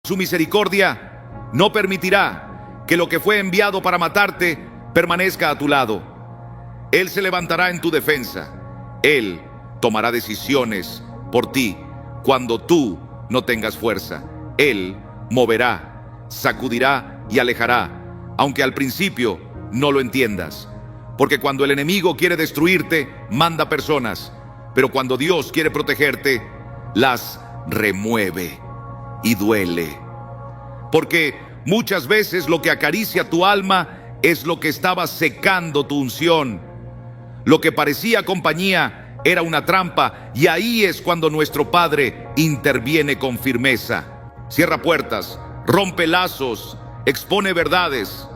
Su misericordia no permitirá que lo que fue enviado para matarte permanezca a tu lado. Él se levantará en tu defensa. Él tomará decisiones por ti cuando tú no tengas fuerza. Él moverá, sacudirá y alejará, aunque al principio no lo entiendas. Porque cuando el enemigo quiere destruirte, manda personas, pero cuando Dios quiere protegerte, las remueve y duele. Porque muchas veces lo que acaricia tu alma es lo que estaba secando tu unción. Lo que parecía compañía era una trampa, y ahí es cuando nuestro Padre interviene con firmeza. Cierra puertas, rompe lazos, expone verdades.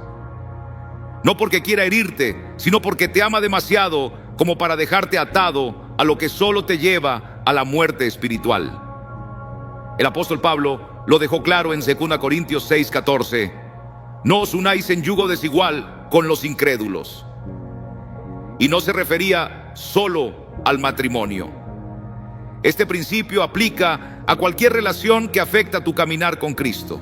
No porque quiera herirte, sino porque te ama demasiado como para dejarte atado a lo que solo te lleva a la muerte espiritual. El apóstol Pablo lo dejó claro en 2 Corintios 6:14. No os unáis en yugo desigual con los incrédulos. Y no se refería solo al matrimonio. Este principio aplica a cualquier relación que afecta tu caminar con Cristo.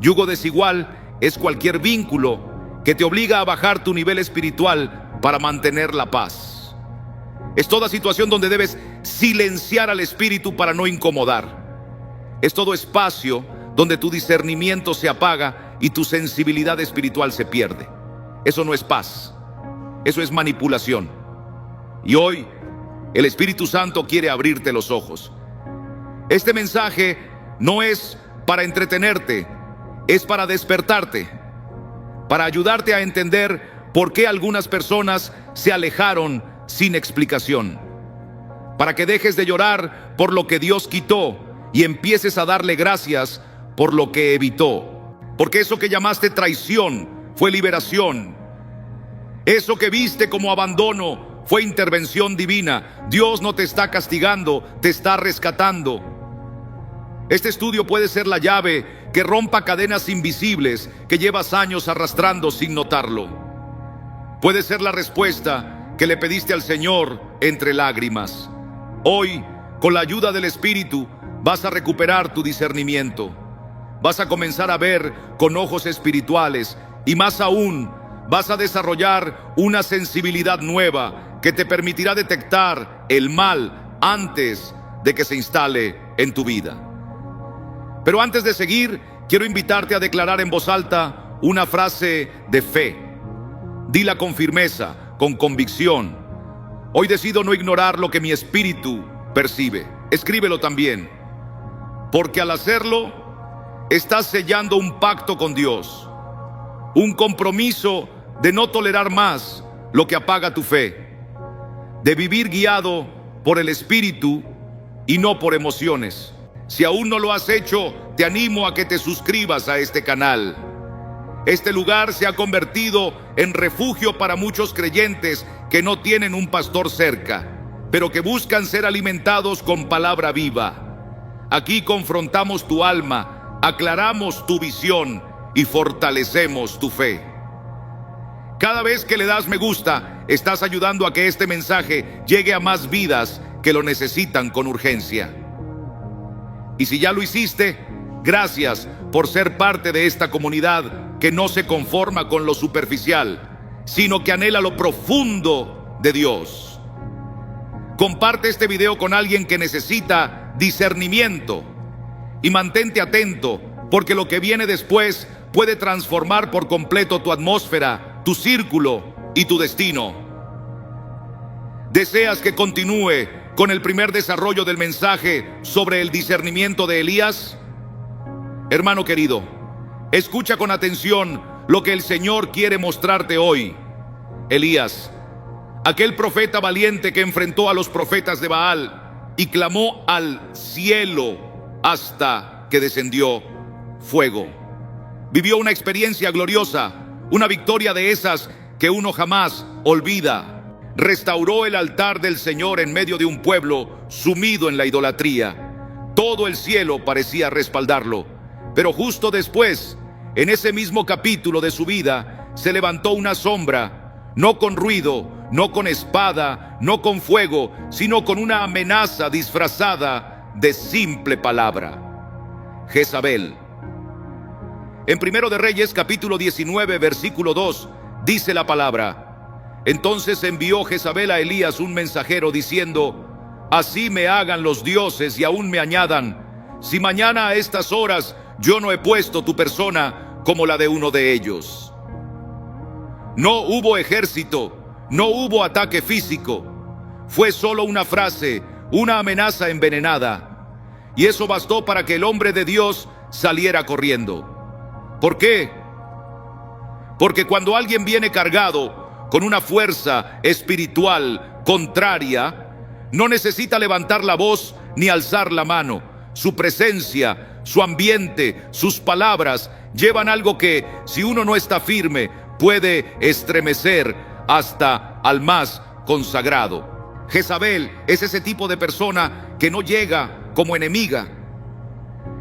Yugo desigual es cualquier vínculo que te obliga a bajar tu nivel espiritual para mantener la paz. Es toda situación donde debes silenciar al espíritu para no incomodar. Es todo espacio donde tu discernimiento se apaga y tu sensibilidad espiritual se pierde. Eso no es paz, eso es manipulación. Y hoy el Espíritu Santo quiere abrirte los ojos. Este mensaje no es para entretenerte, es para despertarte, para ayudarte a entender por qué algunas personas se alejaron sin explicación, para que dejes de llorar por lo que Dios quitó y empieces a darle gracias por lo que evitó. Porque eso que llamaste traición fue liberación. Eso que viste como abandono fue intervención divina. Dios no te está castigando, te está rescatando. Este estudio puede ser la llave que rompa cadenas invisibles que llevas años arrastrando sin notarlo. Puede ser la respuesta que le pediste al Señor entre lágrimas. Hoy, con la ayuda del Espíritu, vas a recuperar tu discernimiento. Vas a comenzar a ver con ojos espirituales y más aún, vas a desarrollar una sensibilidad nueva que te permitirá detectar el mal antes de que se instale en tu vida. Pero antes de seguir, quiero invitarte a declarar en voz alta una frase de fe. Dila con firmeza, con convicción. Hoy decido no ignorar lo que mi espíritu percibe. Escríbelo también. Porque al hacerlo, estás sellando un pacto con Dios. Un compromiso de no tolerar más lo que apaga tu fe. De vivir guiado por el Espíritu y no por emociones. Si aún no lo has hecho, te animo a que te suscribas a este canal. Este lugar se ha convertido en refugio para muchos creyentes que no tienen un pastor cerca, pero que buscan ser alimentados con palabra viva. Aquí confrontamos tu alma, aclaramos tu visión y fortalecemos tu fe. Cada vez que le das me gusta, estás ayudando a que este mensaje llegue a más vidas que lo necesitan con urgencia. Y si ya lo hiciste, gracias por ser parte de esta comunidad que no se conforma con lo superficial, sino que anhela lo profundo de Dios. Comparte este video con alguien que necesita discernimiento y mantente atento, porque lo que viene después puede transformar por completo tu atmósfera, tu círculo y tu destino. ¿Deseas que continúe con el primer desarrollo del mensaje sobre el discernimiento de Elías? Hermano querido, escucha con atención lo que el Señor quiere mostrarte hoy. Elías, aquel profeta valiente que enfrentó a los profetas de Baal y clamó al cielo hasta que descendió fuego. Vivió una experiencia gloriosa, una victoria de esas que uno jamás olvida. Restauró el altar del Señor en medio de un pueblo sumido en la idolatría. Todo el cielo parecía respaldarlo. Pero justo después, en ese mismo capítulo de su vida, se levantó una sombra, no con ruido, no con espada, no con fuego, sino con una amenaza disfrazada de simple palabra. Jezabel. En Primero de Reyes, capítulo 19, versículo 2, dice la palabra: entonces envió Jezabel a Elías un mensajero diciendo: así me hagan los dioses y aún me añadan, si mañana a estas horas yo no he puesto tu persona como la de uno de ellos. No hubo ejército, no hubo ataque físico, fue solo una frase, una amenaza envenenada, y eso bastó para que el hombre de Dios saliera corriendo. ¿Por qué? Porque cuando alguien viene cargado con una fuerza espiritual contraria, no necesita levantar la voz ni alzar la mano. Su presencia, su ambiente, sus palabras llevan algo que, si uno no está firme, puede estremecer hasta al más consagrado. Jezabel es ese tipo de persona que no llega como enemiga,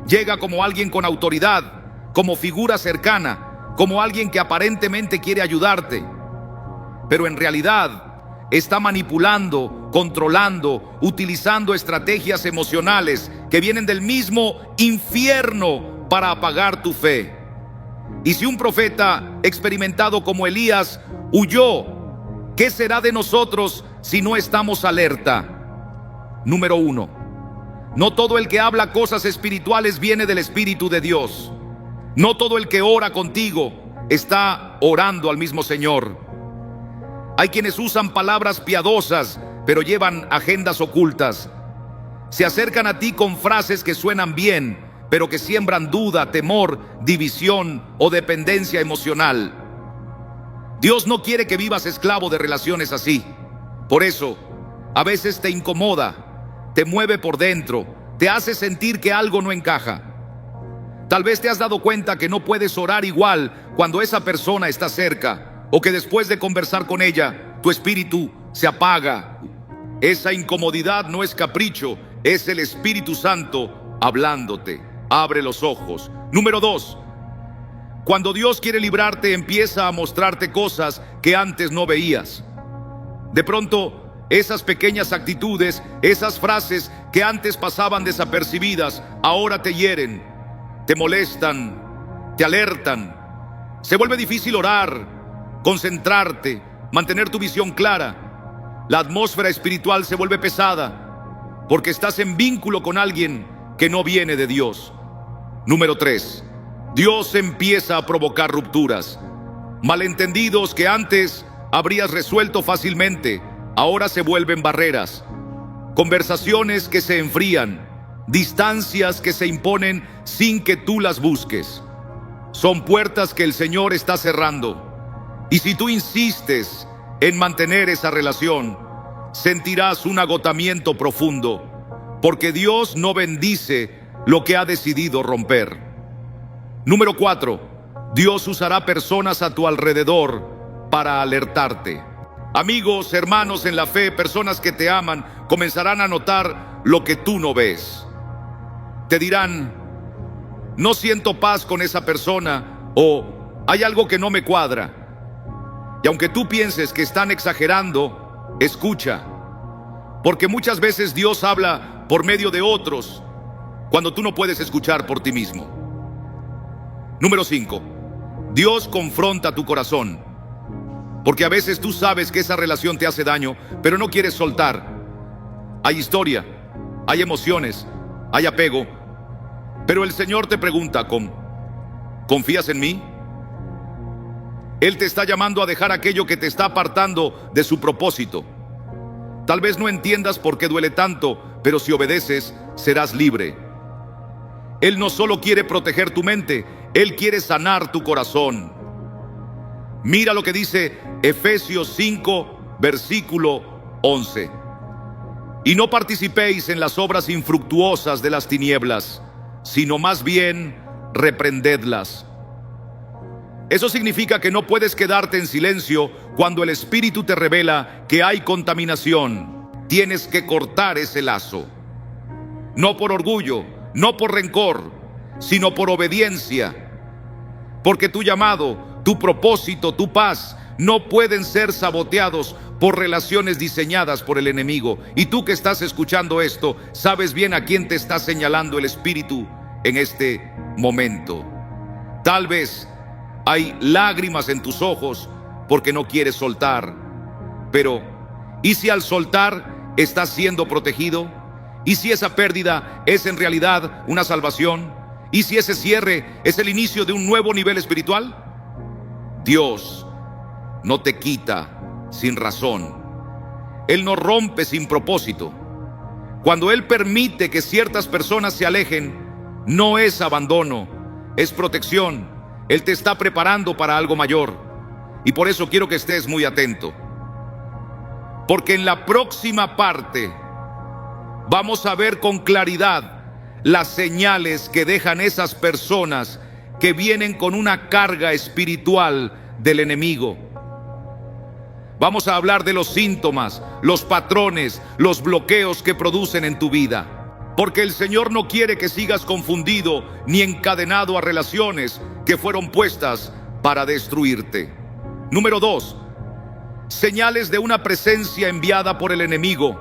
llega como alguien con autoridad, como figura cercana, como alguien que aparentemente quiere ayudarte, pero en realidad está manipulando, controlando, utilizando estrategias emocionales que vienen del mismo infierno para apagar tu fe. Y si un profeta experimentado como Elías huyó, ¿qué será de nosotros si no estamos alerta? Número 1. No todo el que habla cosas espirituales viene del Espíritu de Dios. No todo el que ora contigo está orando al mismo Señor. Hay quienes usan palabras piadosas, pero llevan agendas ocultas. Se acercan a ti con frases que suenan bien, pero que siembran duda, temor, división o dependencia emocional. Dios no quiere que vivas esclavo de relaciones así. Por eso, a veces te incomoda, te mueve por dentro, te hace sentir que algo no encaja. Tal vez te has dado cuenta que no puedes orar igual cuando esa persona está cerca, o que después de conversar con ella, tu espíritu se apaga. Esa incomodidad no es capricho, es el Espíritu Santo hablándote. Abre los ojos. Número 2. Cuando Dios quiere librarte, empieza a mostrarte cosas que antes no veías. De pronto, esas pequeñas actitudes, esas frases que antes pasaban desapercibidas, ahora te hieren, te molestan, te alertan. Se vuelve difícil orar, concentrarte, mantener tu visión clara. La atmósfera espiritual se vuelve pesada porque estás en vínculo con alguien que no viene de Dios. Número 3. Dios empieza a provocar rupturas. Malentendidos que antes habrías resuelto fácilmente, ahora se vuelven barreras. Conversaciones que se enfrían, distancias que se imponen sin que tú las busques. Son puertas que el Señor está cerrando. Y si tú insistes en mantener esa relación, sentirás un agotamiento profundo, porque Dios no bendice lo que ha decidido romper. Número 4. Dios usará personas a tu alrededor para alertarte. Amigos, hermanos en la fe, personas que te aman, comenzarán a notar lo que tú no ves. Te dirán: no siento paz con esa persona, o hay algo que no me cuadra. Y aunque tú pienses que están exagerando, escucha, porque muchas veces Dios habla por medio de otros cuando tú no puedes escuchar por ti mismo. Número 5. Dios confronta tu corazón, porque a veces tú sabes que esa relación te hace daño, pero no quieres soltar. Hay historia, hay emociones, hay apego, pero el Señor te pregunta: ¿confías en mí? Él te está llamando a dejar aquello que te está apartando de su propósito. Tal vez no entiendas por qué duele tanto, pero si obedeces, serás libre. Él no solo quiere proteger tu mente, Él quiere sanar tu corazón. Mira lo que dice Efesios 5, versículo 11. Y no participéis en las obras infructuosas de las tinieblas, sino más bien reprendedlas. Eso significa que no puedes quedarte en silencio cuando el Espíritu te revela que hay contaminación. Tienes que cortar ese lazo. No por orgullo, no por rencor, sino por obediencia. Porque tu llamado, tu propósito, tu paz no pueden ser saboteados por relaciones diseñadas por el enemigo. Y tú que estás escuchando esto, sabes bien a quién te está señalando el Espíritu. en este momento. Tal vez hay lágrimas en tus ojos porque no quieres soltar. Pero, ¿y si al soltar estás siendo protegido? ¿Y si esa pérdida es en realidad una salvación? ¿Y si ese cierre es el inicio de un nuevo nivel espiritual? Dios no te quita sin razón. Él no rompe sin propósito. Cuando Él permite que ciertas personas se alejen, no es abandono, es protección. Él te está preparando para algo mayor. Y por eso quiero que estés muy atento. Porque en la próxima parte vamos a ver con claridad las señales que dejan esas personas que vienen con una carga espiritual del enemigo. Vamos a hablar de los síntomas, los patrones, los bloqueos que producen en tu vida. Porque el Señor no quiere que sigas confundido ni encadenado a relaciones que fueron puestas para destruirte. Número 2. Señales de una presencia enviada por el enemigo.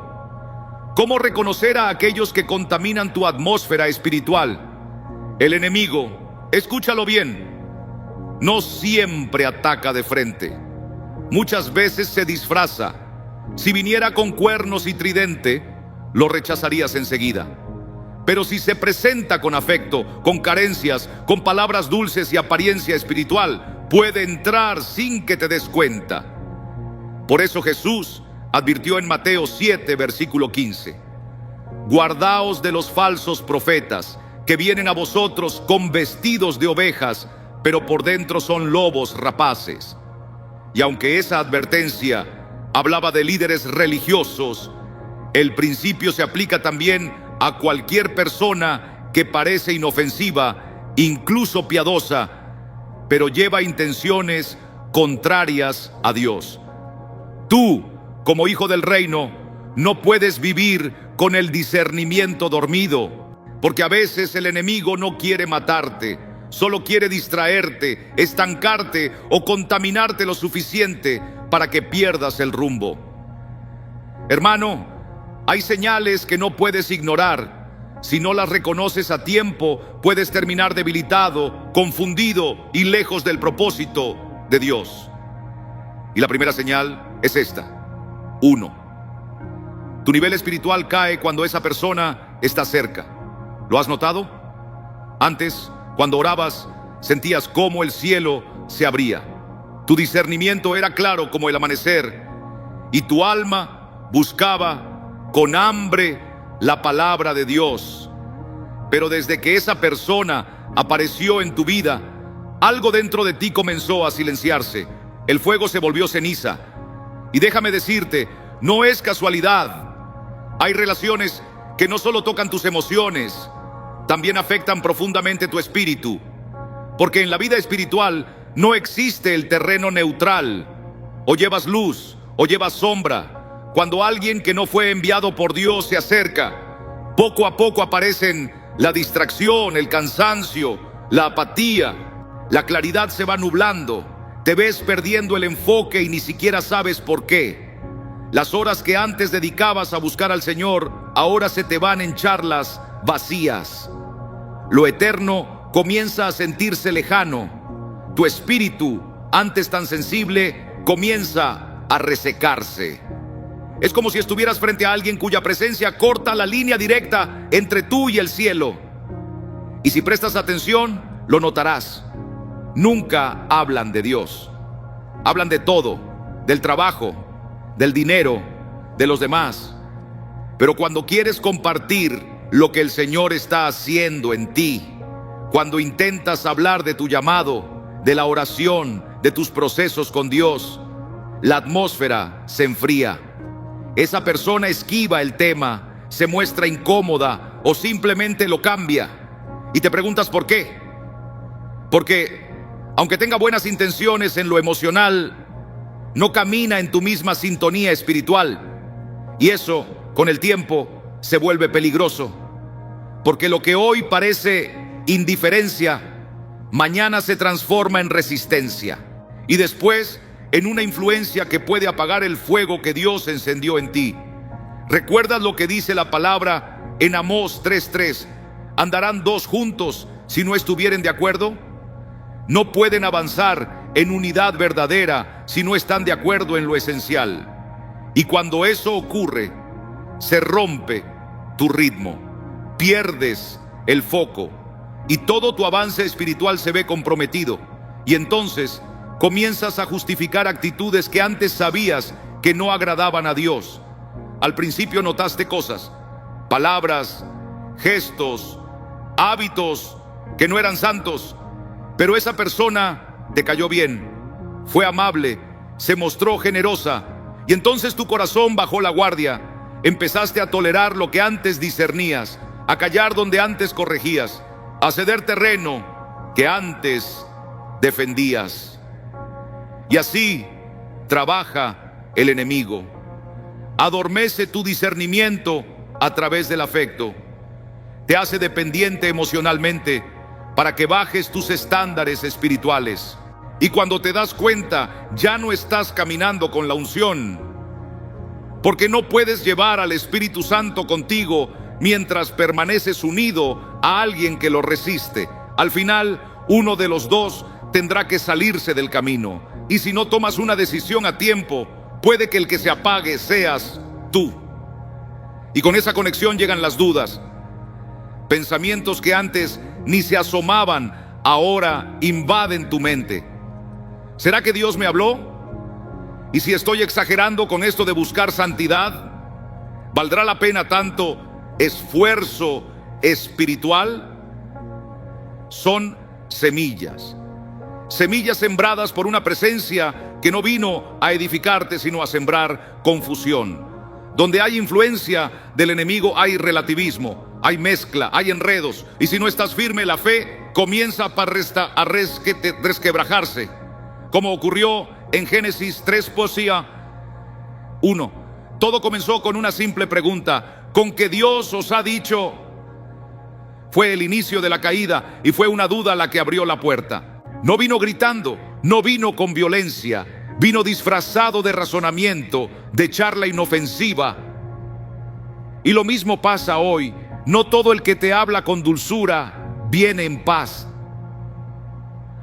¿Cómo reconocer a aquellos que contaminan tu atmósfera espiritual? El enemigo, escúchalo bien, no siempre ataca de frente. Muchas veces se disfraza. Si viniera con cuernos y tridente, lo rechazarías enseguida. Pero si se presenta con afecto, con carencias, con palabras dulces y apariencia espiritual, puede entrar sin que te des cuenta. Por eso Jesús advirtió en Mateo 7, versículo 15: guardaos de los falsos profetas, que vienen a vosotros con vestidos de ovejas, pero por dentro son lobos rapaces. Y aunque esa advertencia hablaba de líderes religiosos, el principio se aplica también a cualquier persona que parece inofensiva, incluso piadosa, pero lleva intenciones contrarias a Dios. Tú, como hijo del reino, no puedes vivir con el discernimiento dormido, porque a veces el enemigo no quiere matarte, solo quiere distraerte, estancarte o contaminarte lo suficiente para que pierdas el rumbo. Hermano, hay señales que no puedes ignorar. Si no las reconoces a tiempo, puedes terminar debilitado, confundido y lejos del propósito de Dios. Y la primera señal es esta: 1. Tu nivel espiritual cae cuando esa persona está cerca. ¿Lo has notado? Antes, cuando orabas, sentías cómo el cielo se abría. Tu discernimiento era claro como el amanecer, y tu alma buscaba con hambre la palabra de Dios. Pero desde que esa persona apareció en tu vida, algo dentro de ti comenzó a silenciarse. El fuego se volvió ceniza. Y déjame decirte, no es casualidad. Hay relaciones que no solo tocan tus emociones, también afectan profundamente tu espíritu. Porque en la vida espiritual no existe el terreno neutral. O llevas luz o llevas sombra. Cuando alguien que no fue enviado por Dios se acerca, poco a poco aparecen la distracción, el cansancio, la apatía. La claridad se va nublando. Te ves perdiendo el enfoque y ni siquiera sabes por qué. Las horas que antes dedicabas a buscar al Señor, ahora se te van en charlas vacías. Lo eterno comienza a sentirse lejano. Tu espíritu, antes tan sensible, comienza a resecarse. Es como si estuvieras frente a alguien cuya presencia corta la línea directa entre tú y el cielo. Y si prestas atención, lo notarás. Nunca hablan de Dios. Hablan de todo, del trabajo, del dinero, de los demás. Pero cuando quieres compartir lo que el Señor está haciendo en ti, cuando intentas hablar de tu llamado, de la oración, de tus procesos con Dios, la atmósfera se enfría. Esa persona esquiva el tema, se muestra incómoda o simplemente lo cambia. Y te preguntas ¿por qué? Porque aunque tenga buenas intenciones en lo emocional, no camina en tu misma sintonía espiritual. Y eso, con el tiempo, se vuelve peligroso. Porque lo que hoy parece indiferencia, mañana se transforma en resistencia. Y después, en una influencia que puede apagar el fuego que Dios encendió en ti. ¿Recuerdas lo que dice la palabra en Amós 3:3? ¿Andarán dos juntos si no estuvieren de acuerdo? No pueden avanzar en unidad verdadera si no están de acuerdo en lo esencial. Y cuando eso ocurre, se rompe tu ritmo, pierdes el foco y todo tu avance espiritual se ve comprometido. Y entonces comienzas a justificar actitudes que antes sabías que no agradaban a Dios. Al principio notaste cosas, palabras, gestos, hábitos que no eran santos, pero esa persona te cayó bien, fue amable, se mostró generosa, y entonces tu corazón bajó la guardia. Empezaste a tolerar lo que antes discernías, a callar donde antes corregías, a ceder terreno que antes defendías. Y así trabaja el enemigo. Adormece tu discernimiento a través del afecto. Te hace dependiente emocionalmente para que bajes tus estándares espirituales. Y cuando te das cuenta, ya no estás caminando con la unción, porque no puedes llevar al Espíritu Santo contigo mientras permaneces unido a alguien que lo resiste. Al final, uno de los dos tendrá que salirse del camino. Y si no tomas una decisión a tiempo, puede que el que se apague seas tú. Y con esa conexión llegan las dudas. Pensamientos que antes ni se asomaban, ahora invaden tu mente. ¿Será que Dios me habló? Y si estoy exagerando con esto de buscar santidad, ¿valdrá la pena tanto esfuerzo espiritual? Son semillas. Semillas sembradas por una presencia que no vino a edificarte, sino a sembrar confusión. Donde hay influencia del enemigo hay relativismo, hay mezcla, hay enredos. Y si no estás firme, la fe comienza a resquebrajarse. Como ocurrió en Génesis 3, poesía 1. Todo comenzó con una simple pregunta: ¿con qué Dios os ha dicho? Fue el inicio de la caída y fue una duda la que abrió la puerta. No vino gritando, no vino con violencia, vino disfrazado de razonamiento, de charla inofensiva. Y lo mismo pasa hoy. No todo el que te habla con dulzura viene en paz.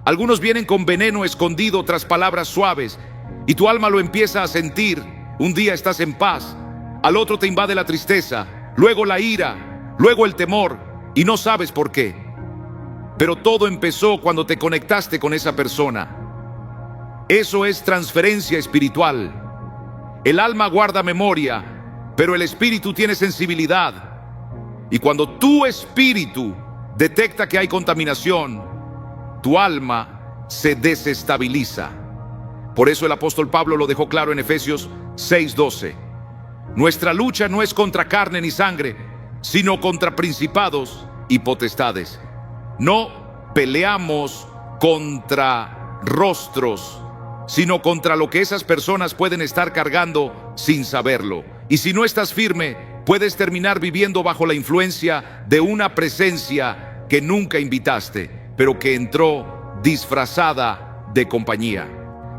Algunos vienen con veneno escondido tras palabras suaves y tu alma lo empieza a sentir. Un día estás en paz, al otro te invade la tristeza, luego la ira, luego el temor y no sabes por qué. Pero todo empezó cuando te conectaste con esa persona. Eso es transferencia espiritual. El alma guarda memoria, pero el espíritu tiene sensibilidad. Y cuando tu espíritu detecta que hay contaminación, tu alma se desestabiliza. Por eso el apóstol Pablo lo dejó claro en Efesios 6:12. Nuestra lucha no es contra carne ni sangre, sino contra principados y potestades. No peleamos contra rostros, sino contra lo que esas personas pueden estar cargando sin saberlo. Y si no estás firme, puedes terminar viviendo bajo la influencia de una presencia que nunca invitaste, pero que entró disfrazada de compañía.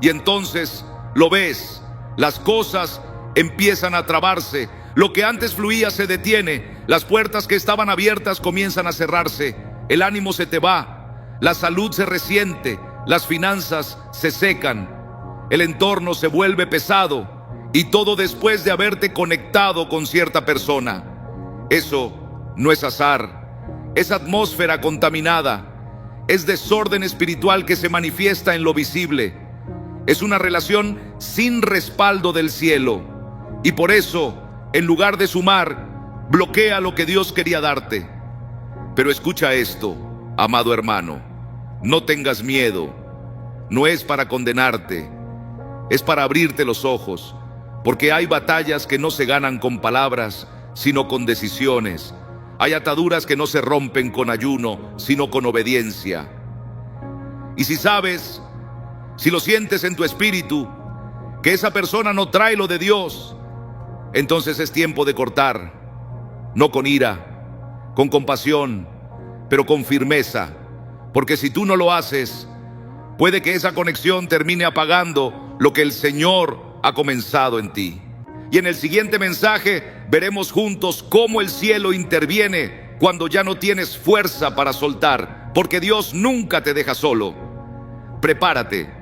Y entonces lo ves, las cosas empiezan a trabarse, lo que antes fluía se detiene, las puertas que estaban abiertas comienzan a cerrarse, el ánimo se te va, la salud se resiente, las finanzas se secan, el entorno se vuelve pesado, y todo después de haberte conectado con cierta persona. Eso no es azar, es atmósfera contaminada. Es desorden espiritual que se manifiesta en lo visible. Es una relación sin respaldo del cielo. Y por eso, en lugar de sumar, bloquea lo que Dios quería darte. Pero escucha esto, amado hermano. No tengas miedo. No es para condenarte. Es para abrirte los ojos. Porque hay batallas que no se ganan con palabras, sino con decisiones. Hay ataduras que no se rompen con ayuno, sino con obediencia. Y si sabes, si lo sientes en tu espíritu, que esa persona no trae lo de Dios, entonces es tiempo de cortar. No con ira, con compasión, pero con firmeza. Porque si tú no lo haces, puede que esa conexión termine apagando lo que el Señor ha comenzado en ti. Y en el siguiente mensaje veremos juntos cómo el cielo interviene cuando ya no tienes fuerza para soltar, porque Dios nunca te deja solo. Prepárate.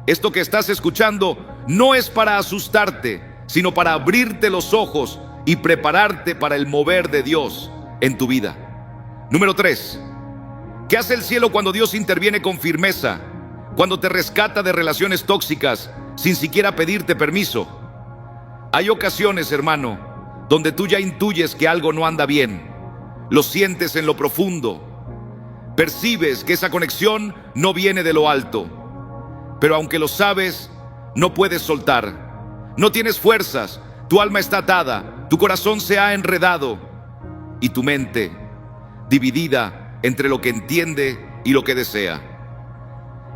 Esto que estás escuchando no es para asustarte, sino para abrirte los ojos y prepararte para el mover de Dios en tu vida. Número 3. ¿Qué hace el cielo cuando Dios interviene con firmeza? Cuando te rescata de relaciones tóxicas sin siquiera pedirte permiso. Hay ocasiones, hermano, donde tú ya intuyes que algo no anda bien. Lo sientes en lo profundo. Percibes que esa conexión no viene de lo alto. Pero aunque lo sabes, no puedes soltar. No tienes fuerzas, tu alma está atada, tu corazón se ha enredado y tu mente dividida entre lo que entiende y lo que desea.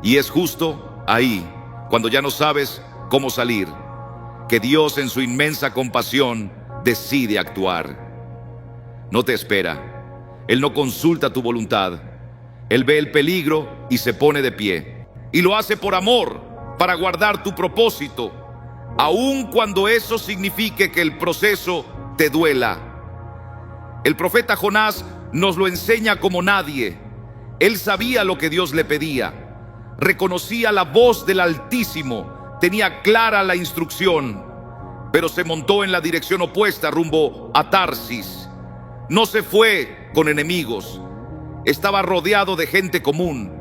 Y es justo ahí, cuando ya no sabes cómo salir, que Dios en su inmensa compasión decide actuar. No te espera. Él no consulta tu voluntad. Él ve el peligro y se pone de pie. Y lo hace por amor, para guardar tu propósito, aun cuando eso signifique que el proceso te duela. El profeta Jonás nos lo enseña como nadie. Él sabía lo que Dios le pedía. Reconocía la voz del Altísimo. Tenía clara la instrucción. Pero se montó en la dirección opuesta rumbo a Tarsis. No se fue con enemigos. Estaba rodeado de gente común.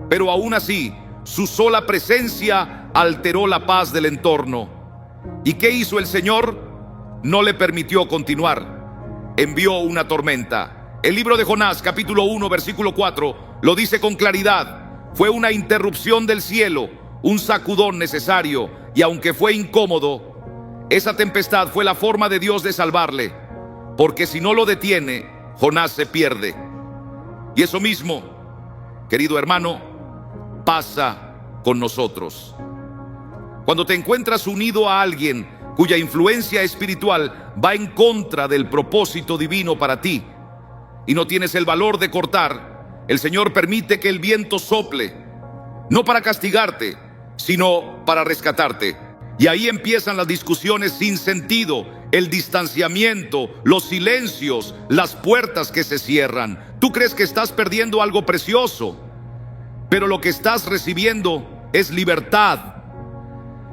Pero aún así, su sola presencia alteró la paz del entorno. ¿Y qué hizo el Señor? No le permitió continuar. Envió una tormenta. El libro de Jonás, capítulo 1, versículo 4, lo dice con claridad. Fue una interrupción del cielo, un sacudón necesario, y aunque fue incómodo, esa tempestad fue la forma de Dios de salvarle, porque si no lo detiene, Jonás se pierde. Y eso mismo, querido hermano, pasa con nosotros. Cuando te encuentras unido a alguien cuya influencia espiritual va en contra del propósito divino para ti, y no tienes el valor de cortar, el Señor permite que el viento sople, no para castigarte, sino para rescatarte. Y ahí empiezan las discusiones sin sentido, el distanciamiento, los silencios, las puertas que se cierran. Tú crees que estás perdiendo algo precioso, pero lo que estás recibiendo es libertad.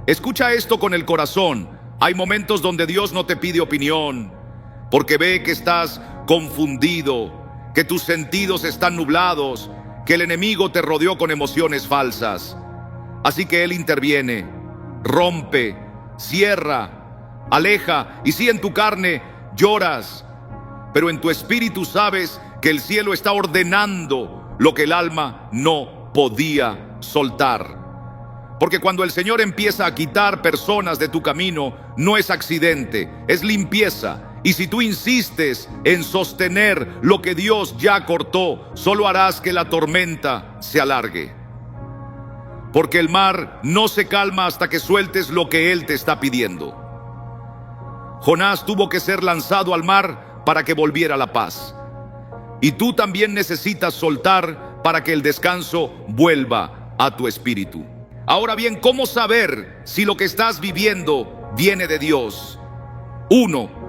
Escucha esto con el corazón. Hay momentos donde Dios no te pide opinión, porque ve que estás confundido, que tus sentidos están nublados, que el enemigo te rodeó con emociones falsas. Así que Él interviene, rompe, cierra, aleja, y si en tu carne lloras, pero en tu espíritu sabes que el cielo está ordenando lo que el alma no podía soltar. Porque cuando el Señor empieza a quitar personas de tu camino, no es accidente, es limpieza. Y si tú insistes en sostener lo que Dios ya cortó, solo harás que la tormenta se alargue. Porque el mar no se calma hasta que sueltes lo que Él te está pidiendo. Jonás tuvo que ser lanzado al mar para que volviera la paz. Y tú también necesitas soltar para que el descanso vuelva a tu espíritu. Ahora bien, ¿cómo saber si lo que estás viviendo viene de Dios? 1.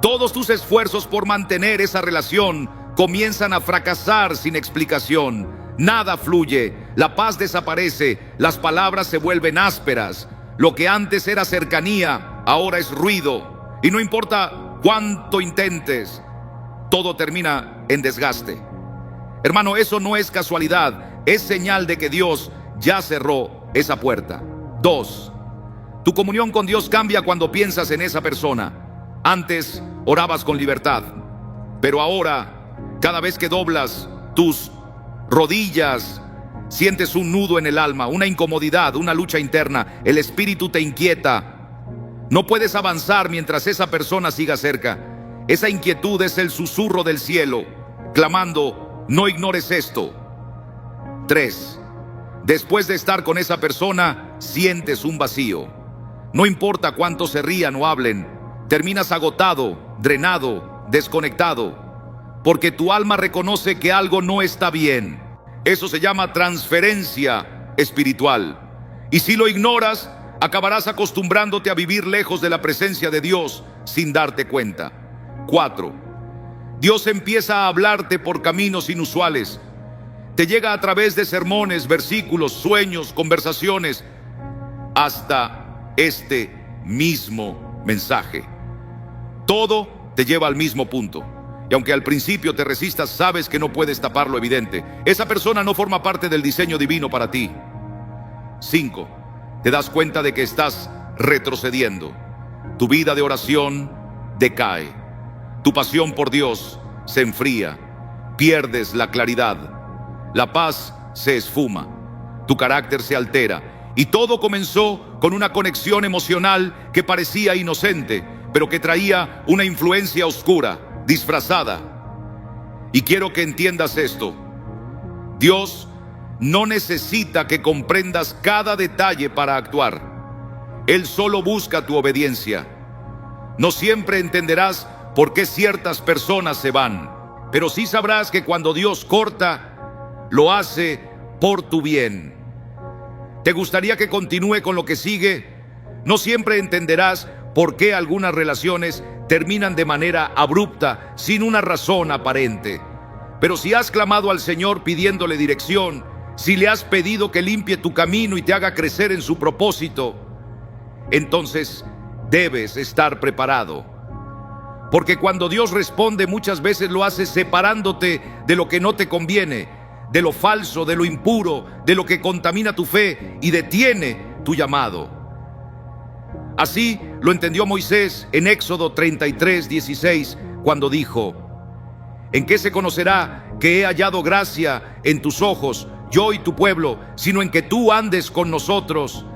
Todos tus esfuerzos por mantener esa relación comienzan a fracasar sin explicación. Nada fluye, la paz desaparece, las palabras se vuelven ásperas. Lo que antes era cercanía, ahora es ruido. Y no importa cuánto intentes, todo termina en desgaste. Hermano, eso no es casualidad, es señal de que Dios ya cerró esa puerta. 2. Tu comunión con Dios cambia cuando piensas en esa persona. Antes orabas con libertad, pero ahora, cada vez que doblas tus rodillas, sientes un nudo en el alma, una incomodidad, una lucha interna. El espíritu te inquieta. No puedes avanzar mientras esa persona siga cerca. Esa inquietud es el susurro del cielo, clamando: no ignores esto. 3. Después de estar con esa persona, sientes un vacío. No importa cuánto se rían o hablen, terminas agotado, drenado, desconectado, porque tu alma reconoce que algo no está bien. Eso se llama transferencia espiritual. Y si lo ignoras, acabarás acostumbrándote a vivir lejos de la presencia de Dios sin darte cuenta. 4. Dios empieza a hablarte por caminos inusuales. Te llega a través de sermones, versículos, sueños, conversaciones, hasta este mismo mensaje. Todo te lleva al mismo punto. Y aunque al principio te resistas, sabes que no puedes tapar lo evidente. Esa persona no forma parte del diseño divino para ti. 5. Te das cuenta de que estás retrocediendo. Tu vida de oración decae. Tu pasión por Dios se enfría. Pierdes la claridad. La paz se esfuma. Tu carácter se altera. Y todo comenzó con una conexión emocional que parecía inocente, pero que traía una influencia oscura, disfrazada. Y quiero que entiendas esto. Dios no necesita que comprendas cada detalle para actuar. Él solo busca tu obediencia. No siempre entenderás por qué ciertas personas se van, pero sí sabrás que cuando Dios corta, lo hace por tu bien. ¿Te gustaría que continúe con lo que sigue? No siempre entenderás por qué algunas relaciones terminan de manera abrupta, sin una razón aparente. Pero si has clamado al Señor pidiéndole dirección, si le has pedido que limpie tu camino y te haga crecer en su propósito, entonces debes estar preparado. Porque cuando Dios responde, muchas veces lo hace separándote de lo que no te conviene, de lo falso, de lo impuro, de lo que contamina tu fe y detiene tu llamado. Así lo entendió Moisés en Éxodo 33:16, cuando dijo: ¿en qué se conocerá que he hallado gracia en tus ojos, yo y tu pueblo, sino en que tú andes con nosotros?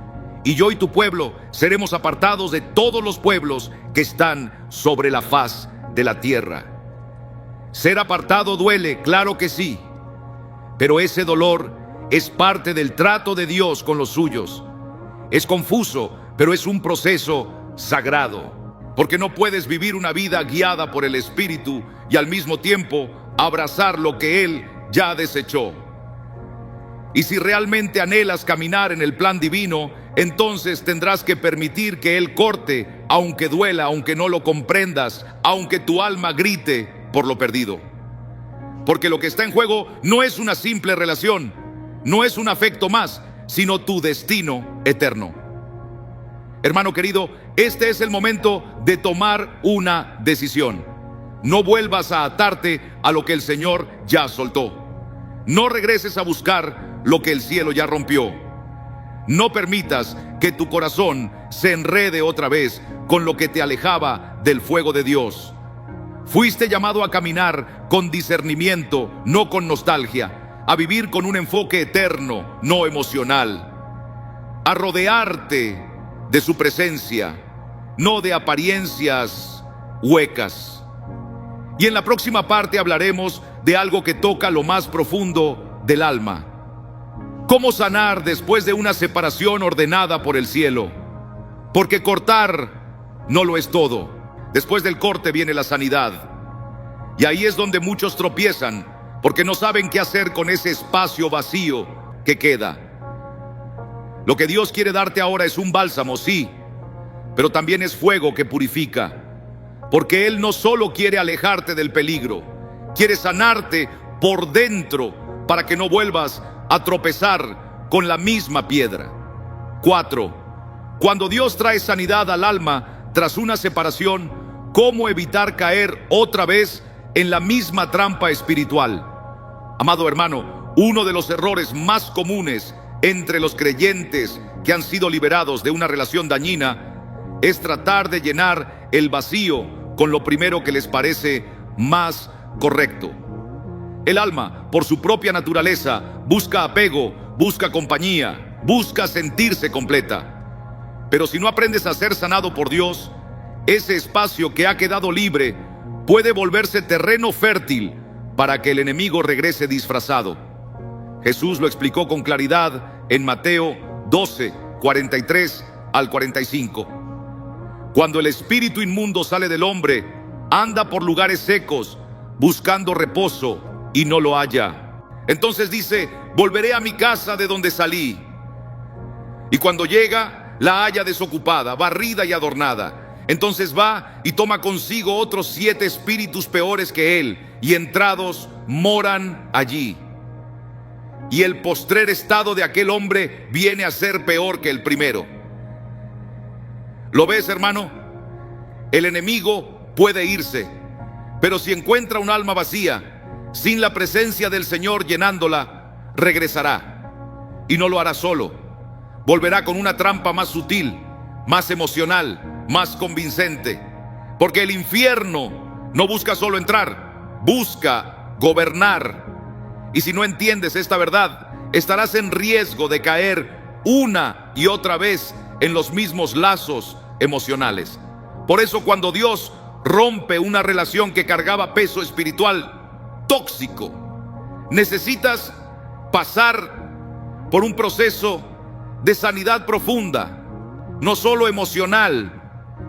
Y yo y tu pueblo seremos apartados de todos los pueblos que están sobre la faz de la tierra. Ser apartado duele, claro que sí, pero ese dolor es parte del trato de Dios con los suyos. Es confuso, pero es un proceso sagrado, porque no puedes vivir una vida guiada por el Espíritu y al mismo tiempo abrazar lo que Él ya desechó. Y si realmente anhelas caminar en el plan divino, entonces tendrás que permitir que Él corte, aunque duela, aunque no lo comprendas, aunque tu alma grite por lo perdido. Porque lo que está en juego no es una simple relación, no es un afecto más, sino tu destino eterno. Hermano querido, este es el momento de tomar una decisión. No vuelvas a atarte a lo que el Señor ya soltó. No regreses a buscar lo que el cielo ya rompió. No permitas que tu corazón se enrede otra vez con lo que te alejaba del fuego de Dios. Fuiste llamado a caminar con discernimiento, no con nostalgia, a vivir con un enfoque eterno, no emocional, a rodearte de su presencia, no de apariencias huecas. Y en la próxima parte hablaremos de algo que toca lo más profundo del alma. ¿Cómo sanar después de una separación ordenada por el cielo? Porque cortar no lo es todo. Después del corte viene la sanidad. Y ahí es donde muchos tropiezan, porque no saben qué hacer con ese espacio vacío que queda. Lo que Dios quiere darte ahora es un bálsamo, sí, pero también es fuego que purifica. Porque Él no solo quiere alejarte del peligro, quiere sanarte por dentro para que no vuelvas a tropezar con la misma piedra. 4. Cuando Dios trae sanidad al alma tras una separación, ¿cómo evitar caer otra vez en la misma trampa espiritual? Amado hermano, uno de los errores más comunes entre los creyentes que han sido liberados de una relación dañina es tratar de llenar el vacío con lo primero que les parece más correcto. El alma, por su propia naturaleza, busca apego, busca compañía, busca sentirse completa. Pero si no aprendes a ser sanado por Dios, ese espacio que ha quedado libre puede volverse terreno fértil para que el enemigo regrese disfrazado. Jesús lo explicó con claridad en Mateo 12, 43 al 45. Cuando el espíritu inmundo sale del hombre, anda por lugares secos, buscando reposo, y no lo halla. Entonces dice: volveré a mi casa de donde salí. Y cuando llega, la halla desocupada, barrida y adornada. Entonces va y toma consigo otros 7 espíritus peores que él, y entrados moran allí. Y el postrer estado de aquel hombre viene a ser peor que el primero. ¿Lo ves, hermano? El enemigo puede irse, pero si encuentra un alma vacía, sin la presencia del Señor llenándola, regresará. Y no lo hará solo. Volverá con una trampa más sutil, más emocional, más convincente. Porque el infierno no busca solo entrar, busca gobernar. Y si no entiendes esta verdad, estarás en riesgo de caer una y otra vez en los mismos lazos emocionales. Por eso, cuando Dios rompe una relación que cargaba peso espiritual tóxico, necesitas pasar por un proceso de sanidad profunda, no solo emocional,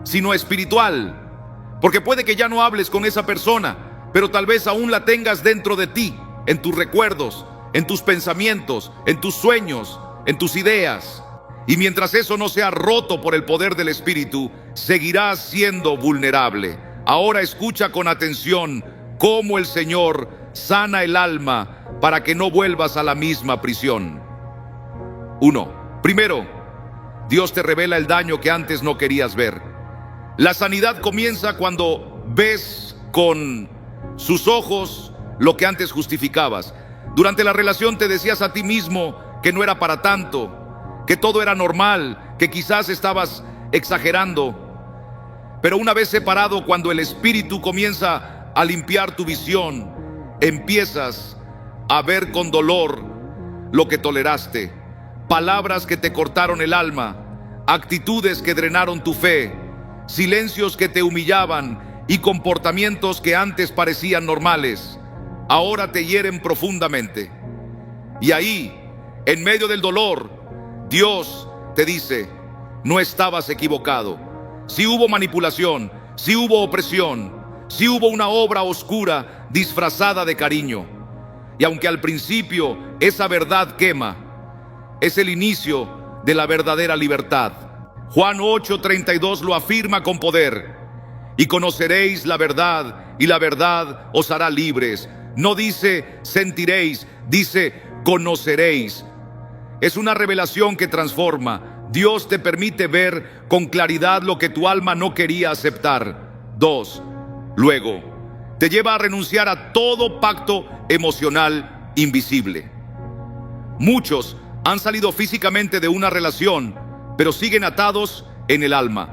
sino espiritual. Porque puede que ya no hables con esa persona, pero tal vez aún la tengas dentro de ti, en tus recuerdos, en tus pensamientos, en tus sueños, en tus ideas. Y mientras eso no sea roto por el poder del Espíritu, seguirás siendo vulnerable. Ahora escucha con atención cómo el Señor sana el alma para que no vuelvas a la misma prisión. 1. Primero, Dios te revela el daño que antes no querías ver. La sanidad comienza cuando ves con sus ojos lo que antes justificabas. Durante la relación te decías a ti mismo que no era para tanto, que todo era normal, que quizás estabas exagerando. Pero una vez separado, cuando el Espíritu comienza a limpiar tu visión, empiezas a ver con dolor lo que toleraste, palabras que te cortaron el alma, actitudes que drenaron tu fe, silencios que te humillaban y comportamientos que antes parecían normales, ahora te hieren profundamente. Y ahí, en medio del dolor, Dios te dice: no estabas equivocado. Sí hubo manipulación, sí hubo opresión, sí hubo una obra oscura disfrazada de cariño. Y aunque al principio esa verdad quema, es el inicio de la verdadera libertad. Juan 8:32 lo afirma con poder: y conoceréis la verdad, y la verdad os hará libres. No dice sentiréis, dice conoceréis. Es una revelación que transforma. Dios te permite ver con claridad lo que tu alma no quería aceptar. 2. Luego, te lleva a renunciar a todo pacto emocional invisible. Muchos han salido físicamente de una relación, pero siguen atados en el alma.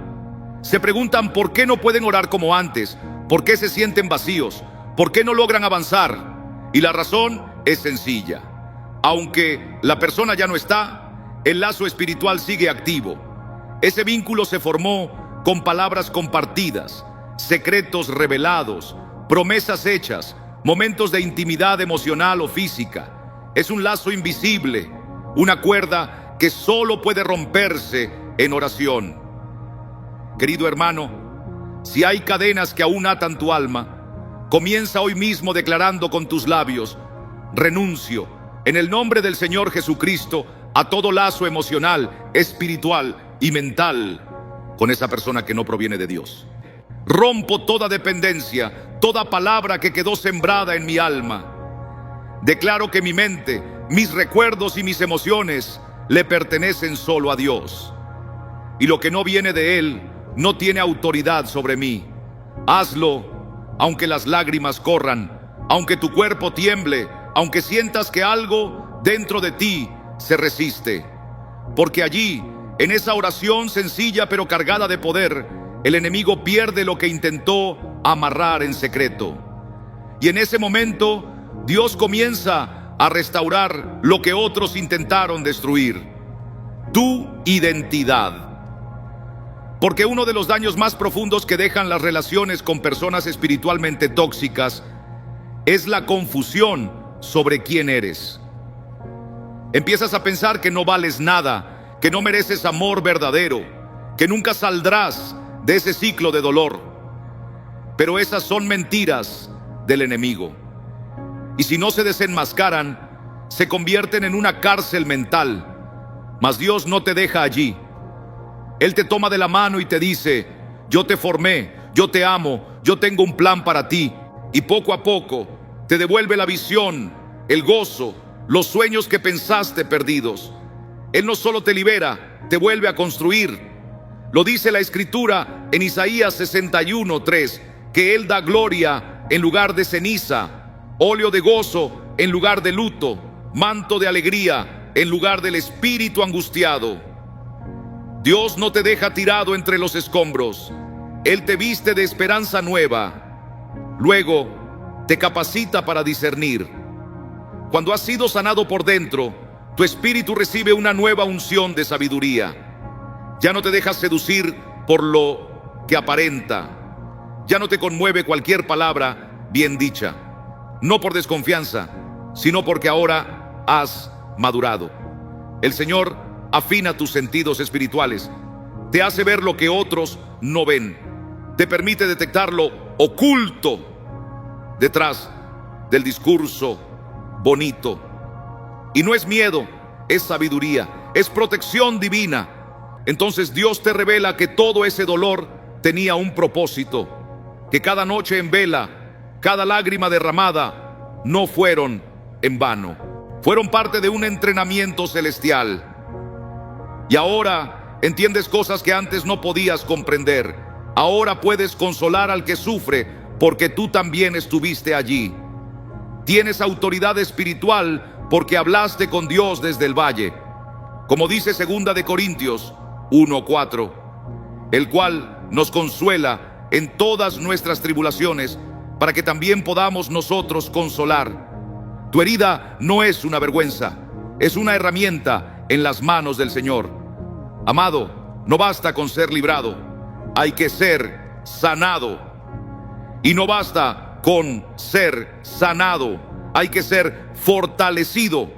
Se preguntan por qué no pueden orar como antes, por qué se sienten vacíos, por qué no logran avanzar. Y la razón es sencilla. Aunque la persona ya no está, el lazo espiritual sigue activo. Ese vínculo se formó con palabras compartidas, secretos revelados, promesas hechas, momentos de intimidad emocional o física. Es un lazo invisible, una cuerda que solo puede romperse en oración. Querido hermano, si hay cadenas que aún atan tu alma, comienza hoy mismo declarando con tus labios: renuncio en el nombre del Señor Jesucristo a todo lazo emocional, espiritual y mental con esa persona que no proviene de Dios. Rompo toda dependencia, toda palabra que quedó sembrada en mi alma. Declaro que mi mente, mis recuerdos y mis emociones le pertenecen solo a Dios. Y lo que no viene de Él no tiene autoridad sobre mí. Hazlo aunque las lágrimas corran, aunque tu cuerpo tiemble, aunque sientas que algo dentro de ti se resiste. Porque allí, en esa oración sencilla pero cargada de poder, el enemigo pierde lo que intentó amarrar en secreto. Y en ese momento, Dios comienza a restaurar lo que otros intentaron destruir: tu identidad. Porque uno de los daños más profundos que dejan las relaciones con personas espiritualmente tóxicas es la confusión sobre quién eres. Empiezas a pensar que no vales nada, que no mereces amor verdadero, que nunca saldrás de ese ciclo de dolor. Pero esas son mentiras del enemigo. Y si no se desenmascaran, se convierten en una cárcel mental. Mas Dios no te deja allí. Él te toma de la mano y te dice: yo te formé, yo te amo, yo tengo un plan para ti. Y poco a poco te devuelve la visión, el gozo, los sueños que pensaste perdidos. Él no solo te libera, te vuelve a construir. Lo dice la Escritura en Isaías 61:3, que Él da gloria en lugar de ceniza, óleo de gozo en lugar de luto, manto de alegría en lugar del espíritu angustiado. Dios no te deja tirado entre los escombros. Él te viste de esperanza nueva. Luego te capacita para discernir. Cuando has sido sanado por dentro, tu espíritu recibe una nueva unción de sabiduría. Ya no te dejas seducir por lo que aparenta. Ya no te conmueve cualquier palabra bien dicha. No por desconfianza, sino porque ahora has madurado. El Señor afina tus sentidos espirituales. Te hace ver lo que otros no ven. Te permite detectar lo oculto detrás del discurso bonito. Y no es miedo, es sabiduría, es protección divina. Entonces Dios te revela que todo ese dolor tenía un propósito, que cada noche en vela, cada lágrima derramada, no fueron en vano. Fueron parte de un entrenamiento celestial. Y ahora entiendes cosas que antes no podías comprender. Ahora puedes consolar al que sufre, porque tú también estuviste allí. Tienes autoridad espiritual porque hablaste con Dios desde el valle. Como dice 2 de Corintios 1:4, el cual nos consuela en todas nuestras tribulaciones, para que también podamos nosotros consolar. Tu herida no es una vergüenza, es una herramienta en las manos del Señor. Amado, no basta con ser librado, hay que ser sanado. Y no basta con ser sanado, hay que ser fortalecido.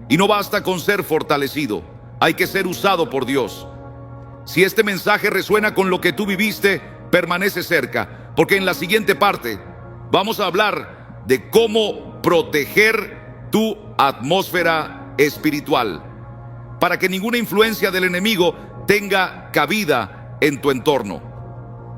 Y no basta con ser fortalecido, hay que ser usado por Dios. Si este mensaje resuena con lo que tú viviste, permanece cerca, porque en la siguiente parte vamos a hablar de cómo proteger tu atmósfera espiritual, para que ninguna influencia del enemigo tenga cabida en tu entorno.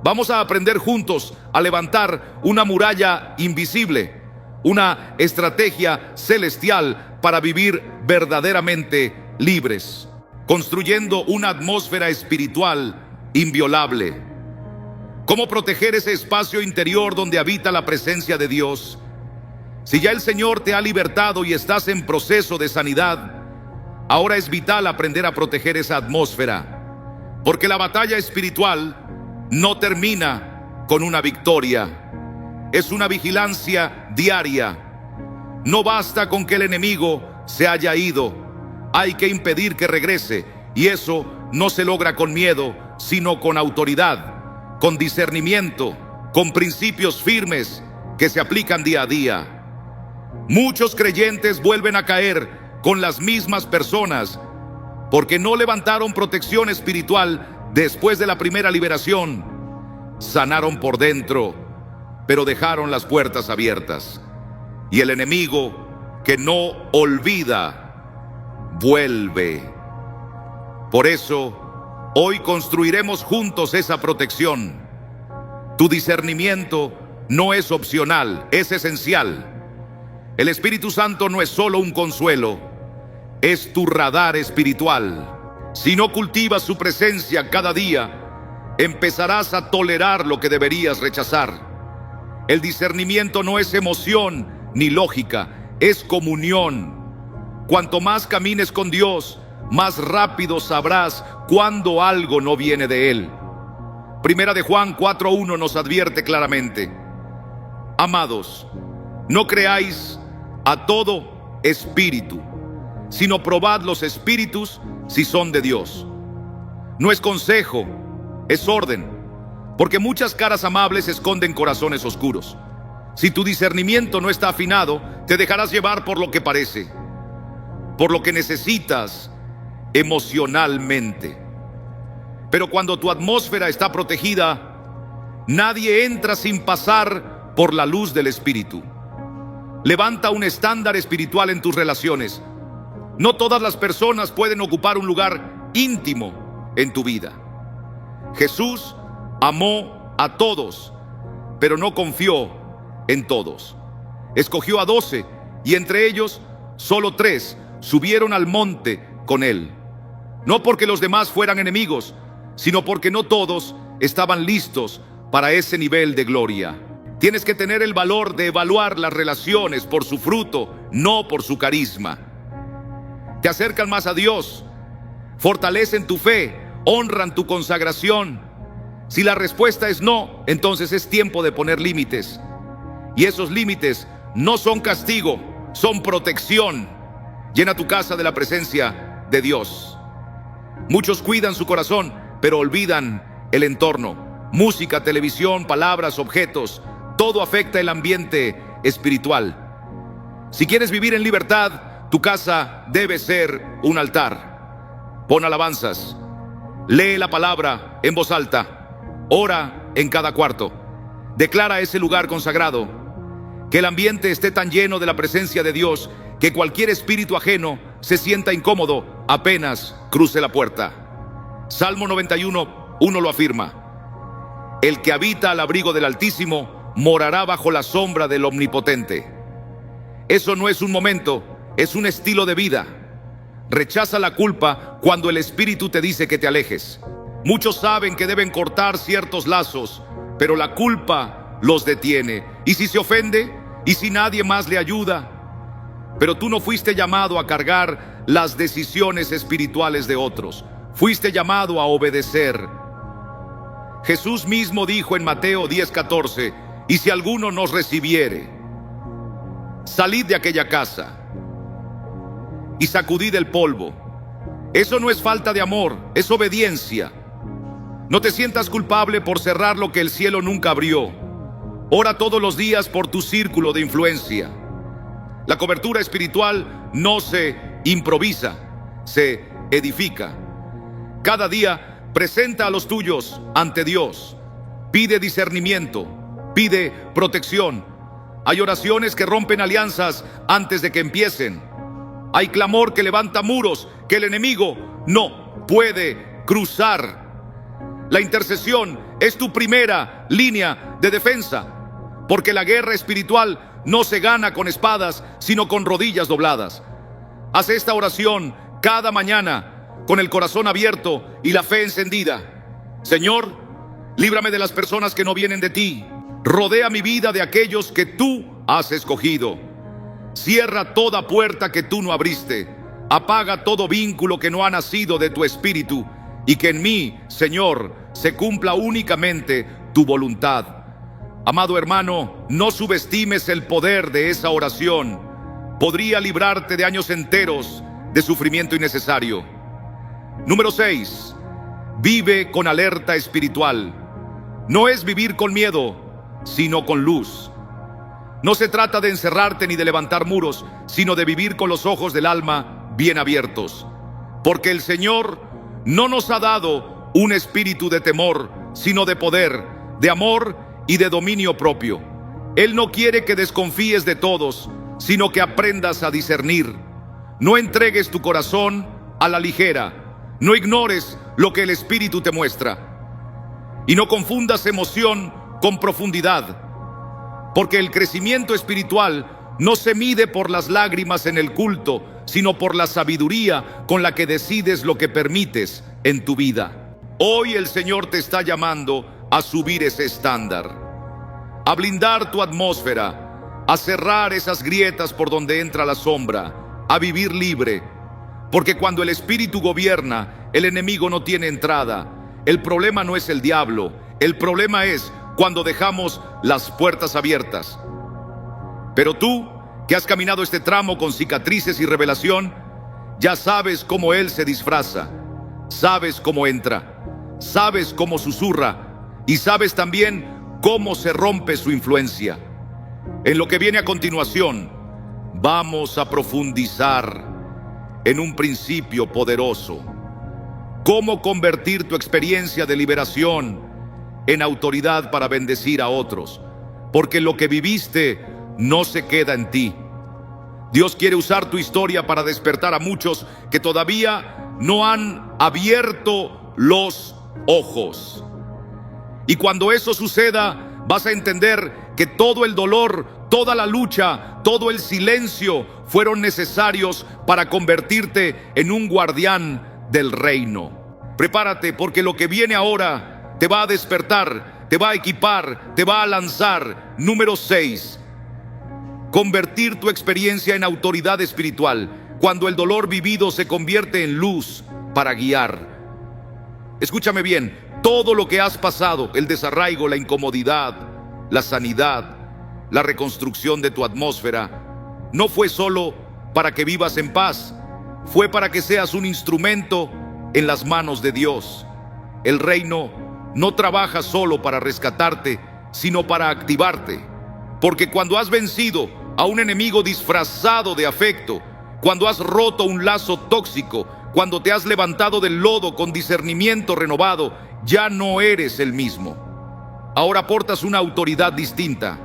Vamos a aprender juntos a levantar una muralla invisible, una estrategia celestial para vivir verdaderamente libres, construyendo una atmósfera espiritual inviolable. ¿Cómo proteger ese espacio interior donde habita la presencia de Dios? Si ya el Señor te ha libertado y estás en proceso de sanidad, ahora es vital aprender a proteger esa atmósfera, porque la batalla espiritual no termina con una victoria, es una vigilancia diaria. No basta con que el enemigo se haya ido, hay que impedir que regrese, y eso no se logra con miedo, sino con autoridad, con discernimiento, con principios firmes que se aplican día a día. Muchos creyentes vuelven a caer con las mismas personas porque no levantaron protección espiritual después de la primera liberación. Sanaron por dentro, pero dejaron las puertas abiertas. Y el enemigo, que no olvida, vuelve. Por eso, hoy construiremos juntos esa protección. Tu discernimiento no es opcional, es esencial. El Espíritu Santo no es solo un consuelo, es tu radar espiritual. Si no cultivas su presencia cada día, empezarás a tolerar lo que deberías rechazar. El discernimiento no es emoción ni lógica, es comunión. Cuanto más camines con Dios, más rápido sabrás cuando algo no viene de Él. Primera de Juan 4:1 nos advierte claramente: amados, no creáis a todo espíritu, sino probad los espíritus si son de Dios. No es consejo, es orden, porque muchas caras amables esconden corazones oscuros. Si tu discernimiento no está afinado, te dejarás llevar por lo que parece, por lo que necesitas emocionalmente. Pero cuando tu atmósfera está protegida, nadie entra sin pasar por la luz del Espíritu. Levanta un estándar espiritual en tus relaciones. No todas las personas pueden ocupar un lugar íntimo en tu vida. Jesús Amó a todos, pero no confió en todos. Escogió a 12, y entre ellos solo 3 subieron al monte con él. No porque los demás fueran enemigos, sino porque no todos estaban listos para ese nivel de gloria. Tienes que tener el valor de evaluar las relaciones por su fruto, no por su carisma. Te acercan más a Dios, fortalecen tu fe, honran tu consagración. Si la respuesta es no, entonces es tiempo de poner límites. Y esos límites no son castigo, son protección. Llena tu casa de la presencia de Dios. Muchos cuidan su corazón, pero olvidan el entorno. Música, televisión, palabras, objetos, todo afecta el ambiente espiritual. Si quieres vivir en libertad, tu casa debe ser un altar. Pon alabanzas, lee la palabra en voz alta, ora en cada cuarto, declara ese lugar consagrado. Que el ambiente esté tan lleno de la presencia de Dios que cualquier espíritu ajeno se sienta incómodo apenas cruce la puerta. Salmo 91:1 lo afirma: el que habita al abrigo del Altísimo morará bajo la sombra del Omnipotente. Eso no es un momento, es un estilo de vida. Rechaza la culpa cuando el Espíritu te dice que te alejes. Muchos saben que deben cortar ciertos lazos, pero la culpa los detiene. ¿Y si se ofende? ¿Y si nadie más le ayuda? Pero tú no fuiste llamado a cargar las decisiones espirituales de otros. Fuiste llamado a obedecer. Jesús mismo dijo en Mateo 10:14: y si alguno nos recibiere, salid de aquella casa y sacudid el polvo. Eso no es falta de amor, es obediencia. No te sientas culpable por cerrar lo que el cielo nunca abrió. Ora todos los días por tu círculo de influencia. La cobertura espiritual no se improvisa, se edifica. Cada día presenta a los tuyos ante Dios. Pide discernimiento, pide protección. Hay oraciones que rompen alianzas antes de que empiecen. Hay clamor que levanta muros que el enemigo no puede cruzar. La intercesión es tu primera línea de defensa, porque la guerra espiritual no se gana con espadas, sino con rodillas dobladas. Haz esta oración cada mañana con el corazón abierto y la fe encendida. Señor, líbrame de las personas que no vienen de ti. Rodea mi vida de aquellos que tú has escogido. Cierra toda puerta que tú no abriste. Apaga todo vínculo que no ha nacido de tu espíritu, y que en mí, Señor, se cumpla únicamente tu voluntad. Amado hermano, no subestimes el poder de esa oración. Podría librarte de años enteros de sufrimiento innecesario. Número 6. Vive con alerta espiritual. No es vivir con miedo, sino con luz. No se trata de encerrarte ni de levantar muros, sino de vivir con los ojos del alma bien abiertos. Porque el Señor no nos ha dado un espíritu de temor, sino de poder, de amor y de dominio propio. Él no quiere que desconfíes de todos, sino que aprendas a discernir. No entregues tu corazón a la ligera. No ignores lo que el Espíritu te muestra. Y no confundas emoción con profundidad. Porque el crecimiento espiritual no se mide por las lágrimas en el culto, sino por la sabiduría con la que decides lo que permites en tu vida. Hoy el Señor te está llamando a subir ese estándar, a blindar tu atmósfera, a cerrar esas grietas por donde entra la sombra, a vivir libre. Porque cuando el Espíritu gobierna, el enemigo no tiene entrada. El problema no es el diablo, el problema es cuando dejamos las puertas abiertas. Pero tú, que has caminado este tramo con cicatrices y revelación, ya sabes cómo él se disfraza, sabes cómo entra, sabes cómo susurra y sabes también cómo se rompe su influencia. En lo que viene a continuación, vamos a profundizar en un principio poderoso: cómo convertir tu experiencia de liberación en autoridad para bendecir a otros, porque lo que viviste no se queda en ti. Dios quiere usar tu historia para despertar a muchos que todavía no han abierto los ojos. Y cuando eso suceda, vas a entender que todo el dolor, toda la lucha, todo el silencio fueron necesarios para convertirte en un guardián del reino. Prepárate, porque lo que viene ahora te va a despertar, te va a equipar, te va a lanzar. Número 6. Convertir tu experiencia en autoridad espiritual, cuando el dolor vivido se convierte en luz para guiar. Escúchame bien, todo lo que has pasado, el desarraigo, la incomodidad, la sanidad, la reconstrucción de tu atmósfera, no fue solo para que vivas en paz, fue para que seas un instrumento en las manos de Dios. El reino no trabaja solo para rescatarte, sino para activarte. Porque cuando has vencido a un enemigo disfrazado de afecto, cuando has roto un lazo tóxico, cuando te has levantado del lodo con discernimiento renovado, ya no eres el mismo. Ahora portas una autoridad distinta.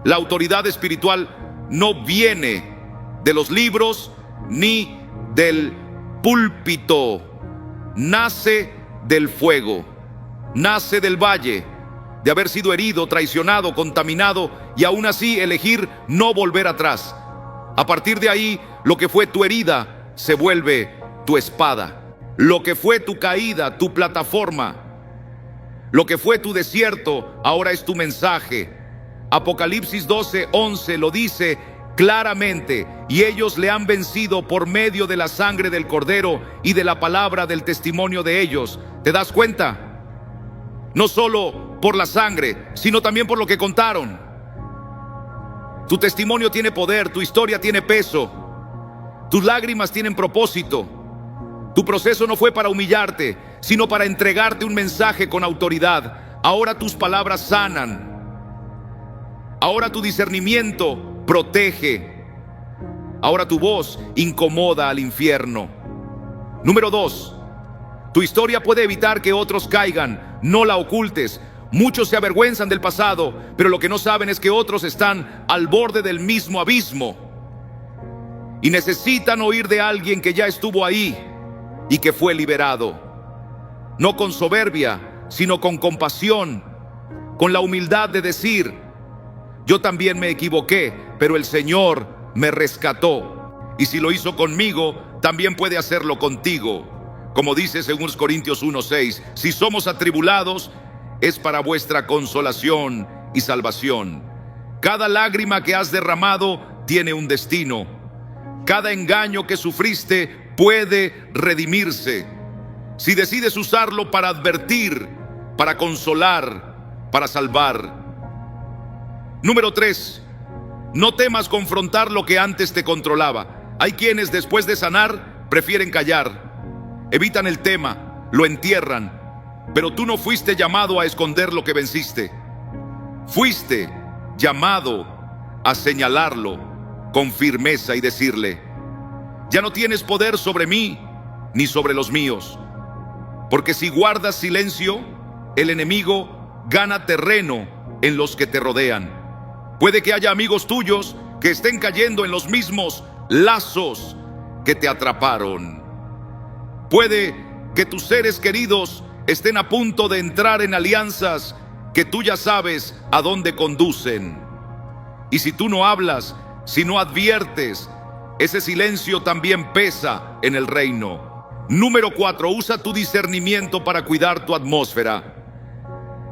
La autoridad espiritual no viene de los libros ni del púlpito. Nace del fuego, nace del valle, de haber sido herido, traicionado, contaminado y aún así elegir no volver atrás. A partir de ahí, lo que fue tu herida se vuelve tu espada. Lo que fue tu caída, tu plataforma, lo que fue tu desierto, ahora es tu mensaje. Apocalipsis 12:11 lo dice claramente: y ellos le han vencido por medio de la sangre del Cordero y de la palabra del testimonio de ellos. ¿Te das cuenta? No solo por la sangre, sino también por lo que contaron. Tu testimonio tiene poder, tu historia tiene peso, tus lágrimas tienen propósito. Tu proceso no fue para humillarte, sino para entregarte un mensaje con autoridad. Ahora tus palabras sanan. Ahora tu discernimiento protege. Ahora tu voz incomoda al infierno. Número 2. Tu historia puede evitar que otros caigan. No la ocultes. Muchos se avergüenzan del pasado, pero lo que no saben es que otros están al borde del mismo abismo y necesitan oír de alguien que ya estuvo ahí y que fue liberado. No con soberbia, sino con compasión, con la humildad de decir: yo también me equivoqué, pero el Señor me rescató. Y si lo hizo conmigo, también puede hacerlo contigo. Como dice 2 Corintios 1:6, si somos atribulados, es para vuestra consolación y salvación. Cada lágrima que has derramado tiene un destino. Cada engaño que sufriste puede redimirse. Si decides usarlo para advertir, para consolar, para salvar. Número 3. No temas confrontar lo que antes te controlaba. Hay quienes después de sanar prefieren callar. Evitan el tema, lo entierran. Pero tú no fuiste llamado a esconder lo que venciste. Fuiste llamado a señalarlo con firmeza y decirle: ya no tienes poder sobre mí ni sobre los míos. Porque si guardas silencio, el enemigo gana terreno en los que te rodean. Puede que haya amigos tuyos que estén cayendo en los mismos lazos que te atraparon. Puede que tus seres queridos estén a punto de entrar en alianzas que tú ya sabes a dónde conducen. Y si tú no hablas, si no adviertes, ese silencio también pesa en el reino. Número 4. Usa tu discernimiento para cuidar tu atmósfera.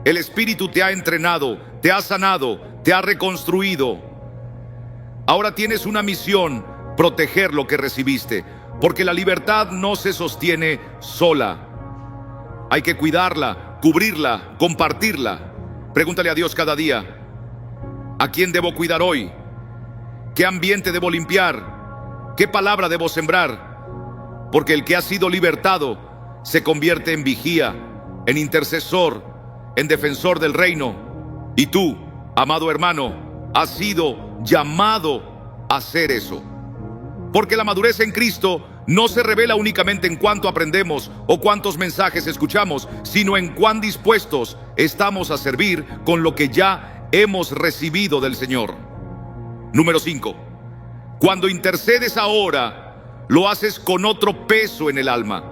El Espíritu te ha entrenado, te ha sanado, te ha reconstruido. Ahora tienes una misión: proteger lo que recibiste, porque la libertad no se sostiene sola. Hay que cuidarla, cubrirla, compartirla. Pregúntale a Dios cada día: ¿a quién debo cuidar hoy? ¿Qué ambiente debo limpiar? ¿Qué palabra debo sembrar? Porque el que ha sido libertado se convierte en vigía, en intercesor, en defensor del reino. Y tú, amado hermano, has sido llamado a hacer eso. Porque la madurez en Cristo no se revela únicamente en cuánto aprendemos o cuántos mensajes escuchamos, sino en cuán dispuestos estamos a servir con lo que ya hemos recibido del Señor. Número 5. Cuando intercedes ahora, lo haces con otro peso en el alma.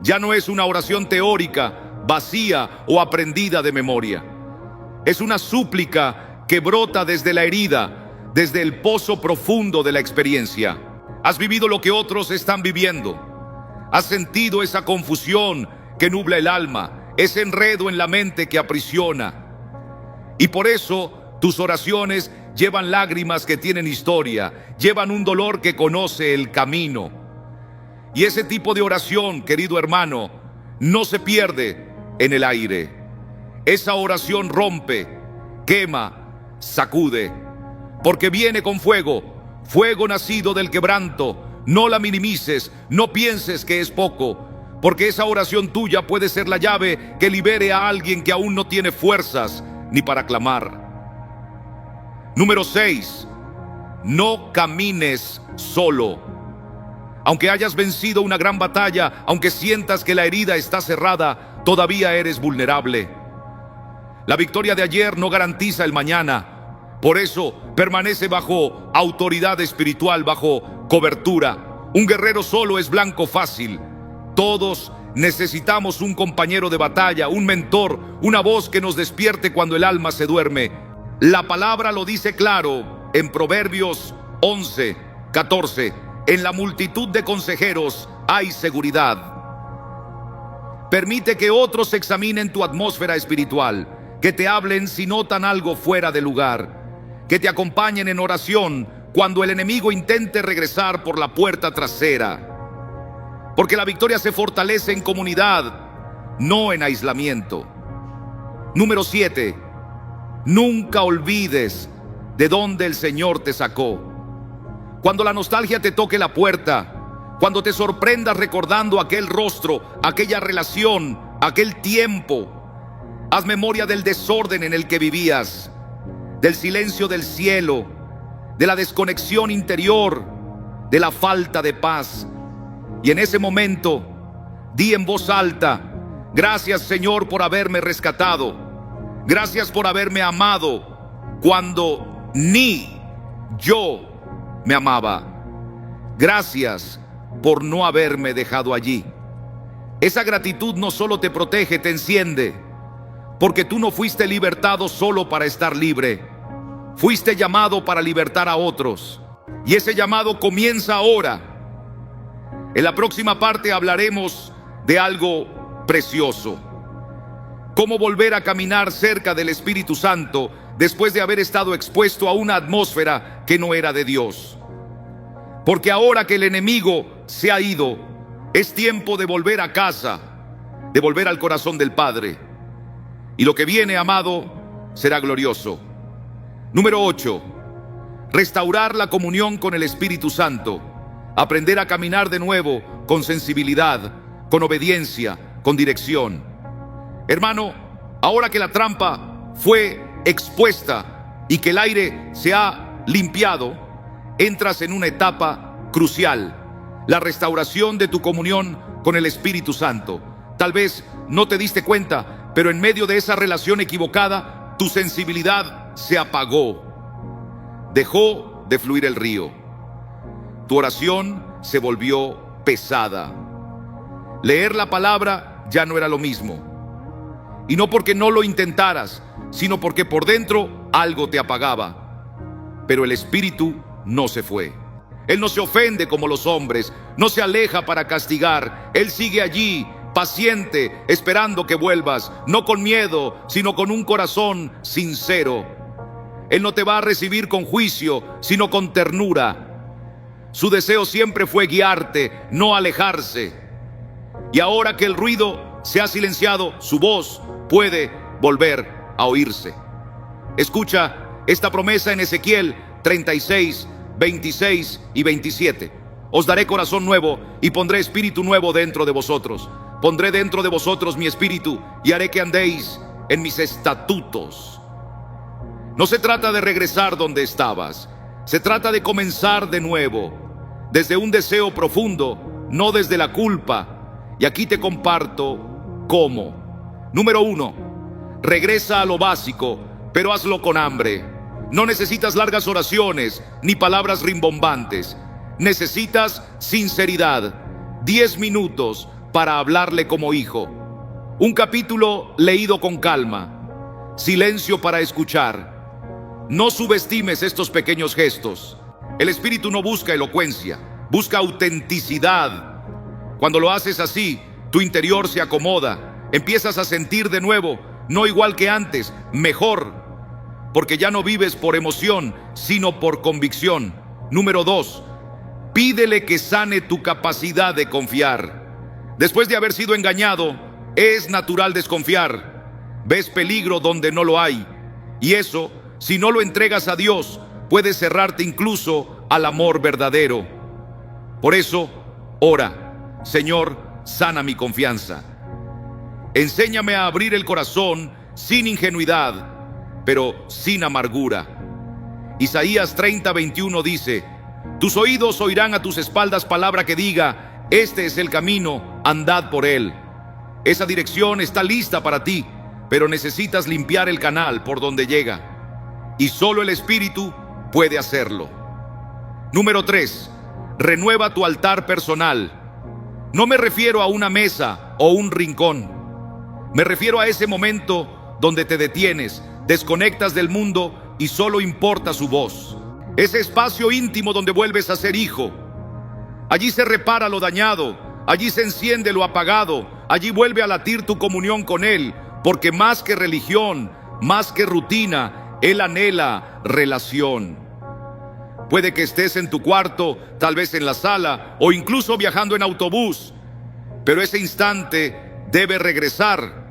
Ya no es una oración teórica, vacía o aprendida de memoria. Es una súplica que brota desde la herida, desde el pozo profundo de la experiencia. Has vivido lo que otros están viviendo. Has sentido esa confusión que nubla el alma, ese enredo en la mente que aprisiona. Y por eso tus oraciones llevan lágrimas que tienen historia, llevan un dolor que conoce el camino. Y ese tipo de oración, querido hermano, no se pierde en el aire. Esa oración rompe, quema, sacude, porque viene con fuego, fuego nacido del quebranto. No la minimices, no pienses que es poco, porque esa oración tuya puede ser la llave que libere a alguien que aún no tiene fuerzas ni para clamar. Número 6. No camines solo. Aunque hayas vencido una gran batalla, aunque sientas que la herida está cerrada, todavía eres vulnerable. La victoria de ayer no garantiza el mañana. Por eso permanece bajo autoridad espiritual, bajo cobertura. Un guerrero solo es blanco fácil. Todos necesitamos un compañero de batalla, un mentor, una voz que nos despierte cuando el alma se duerme. La palabra lo dice claro en Proverbios 11:14. En la multitud de consejeros hay seguridad. Permite que otros examinen tu atmósfera espiritual, que te hablen si notan algo fuera de lugar, que te acompañen en oración cuando el enemigo intente regresar por la puerta trasera. Porque la victoria se fortalece en comunidad, no en aislamiento. Número 7. Nunca olvides de dónde el Señor te sacó. Cuando la nostalgia te toque la puerta, cuando te sorprendas recordando aquel rostro, aquella relación, aquel tiempo, haz memoria del desorden en el que vivías, del silencio del cielo, de la desconexión interior, de la falta de paz. Y en ese momento, di en voz alta: gracias, Señor, por haberme rescatado. Gracias por haberme amado cuando ni yo me amaba. Gracias por no haberme dejado allí. Esa gratitud no solo te protege, te enciende, porque tú no fuiste libertado solo para estar libre. Fuiste llamado para libertar a otros. Y ese llamado comienza ahora. En la próxima parte hablaremos de algo precioso. Cómo volver a caminar cerca del Espíritu Santo después de haber estado expuesto a una atmósfera que no era de Dios. Porque ahora que el enemigo se ha ido, es tiempo de volver a casa, de volver al corazón del Padre. Y lo que viene, amado, será glorioso. Número 8. Restaurar la comunión con el Espíritu Santo. Aprender a caminar de nuevo con sensibilidad, con obediencia, con dirección. Hermano, ahora que la trampa fue expuesta y que el aire se ha limpiado, entras en una etapa crucial: la restauración de tu comunión con el Espíritu Santo. Tal vez no te diste cuenta, pero en medio de esa relación equivocada, tu sensibilidad se apagó. Dejó de fluir el río. Tu oración se volvió pesada. Leer la palabra ya no era lo mismo. Y no porque no lo intentaras, sino porque por dentro algo te apagaba. Pero el Espíritu no se fue. Él no se ofende como los hombres, no se aleja para castigar. Él sigue allí, paciente, esperando que vuelvas, no con miedo, sino con un corazón sincero. Él no te va a recibir con juicio, sino con ternura. Su deseo siempre fue guiarte, no alejarse. Y ahora que el ruido se ha silenciado, su voz puede volver a oírse. Escucha esta promesa en Ezequiel 36, 26 y 27. Os daré corazón nuevo y pondré espíritu nuevo dentro de vosotros. Pondré dentro de vosotros mi espíritu y haré que andéis en mis estatutos. No se trata de regresar donde estabas. Se trata de comenzar de nuevo, desde un deseo profundo, no desde la culpa. Y aquí te comparto cómo. Número 1. Regresa a lo básico, pero hazlo con hambre. No necesitas largas oraciones ni palabras rimbombantes. Necesitas sinceridad. 10 minutos para hablarle como hijo. Un capítulo leído con calma, silencio para escuchar. No subestimes estos pequeños gestos. El Espíritu no busca elocuencia, busca autenticidad. Cuando lo haces así, tu interior se acomoda, empiezas a sentir de nuevo, no igual que antes, mejor, porque ya no vives por emoción, sino por convicción. Número 2, pídele que sane tu capacidad de confiar. Después de haber sido engañado, es natural desconfiar. Ves peligro donde no lo hay, y eso, si no lo entregas a Dios, puede cerrarte incluso al amor verdadero. Por eso, ora: Señor, sana mi confianza. Enséñame a abrir el corazón sin ingenuidad, pero sin amargura. Isaías 30:21 dice: tus oídos oirán a tus espaldas palabra que diga: este es el camino, andad por él. Esa dirección está lista para ti, pero necesitas limpiar el canal por donde llega. Y solo el Espíritu puede hacerlo. Número 3. Renueva tu altar personal. No me refiero a una mesa o un rincón. Me refiero a ese momento donde te detienes, desconectas del mundo y solo importa su voz. Ese espacio íntimo donde vuelves a ser hijo. Allí se repara lo dañado, allí se enciende lo apagado, allí vuelve a latir tu comunión con Él, porque más que religión, más que rutina, Él anhela relación. Puede que estés en tu cuarto, tal vez en la sala, o incluso viajando en autobús, pero ese instante debe regresar.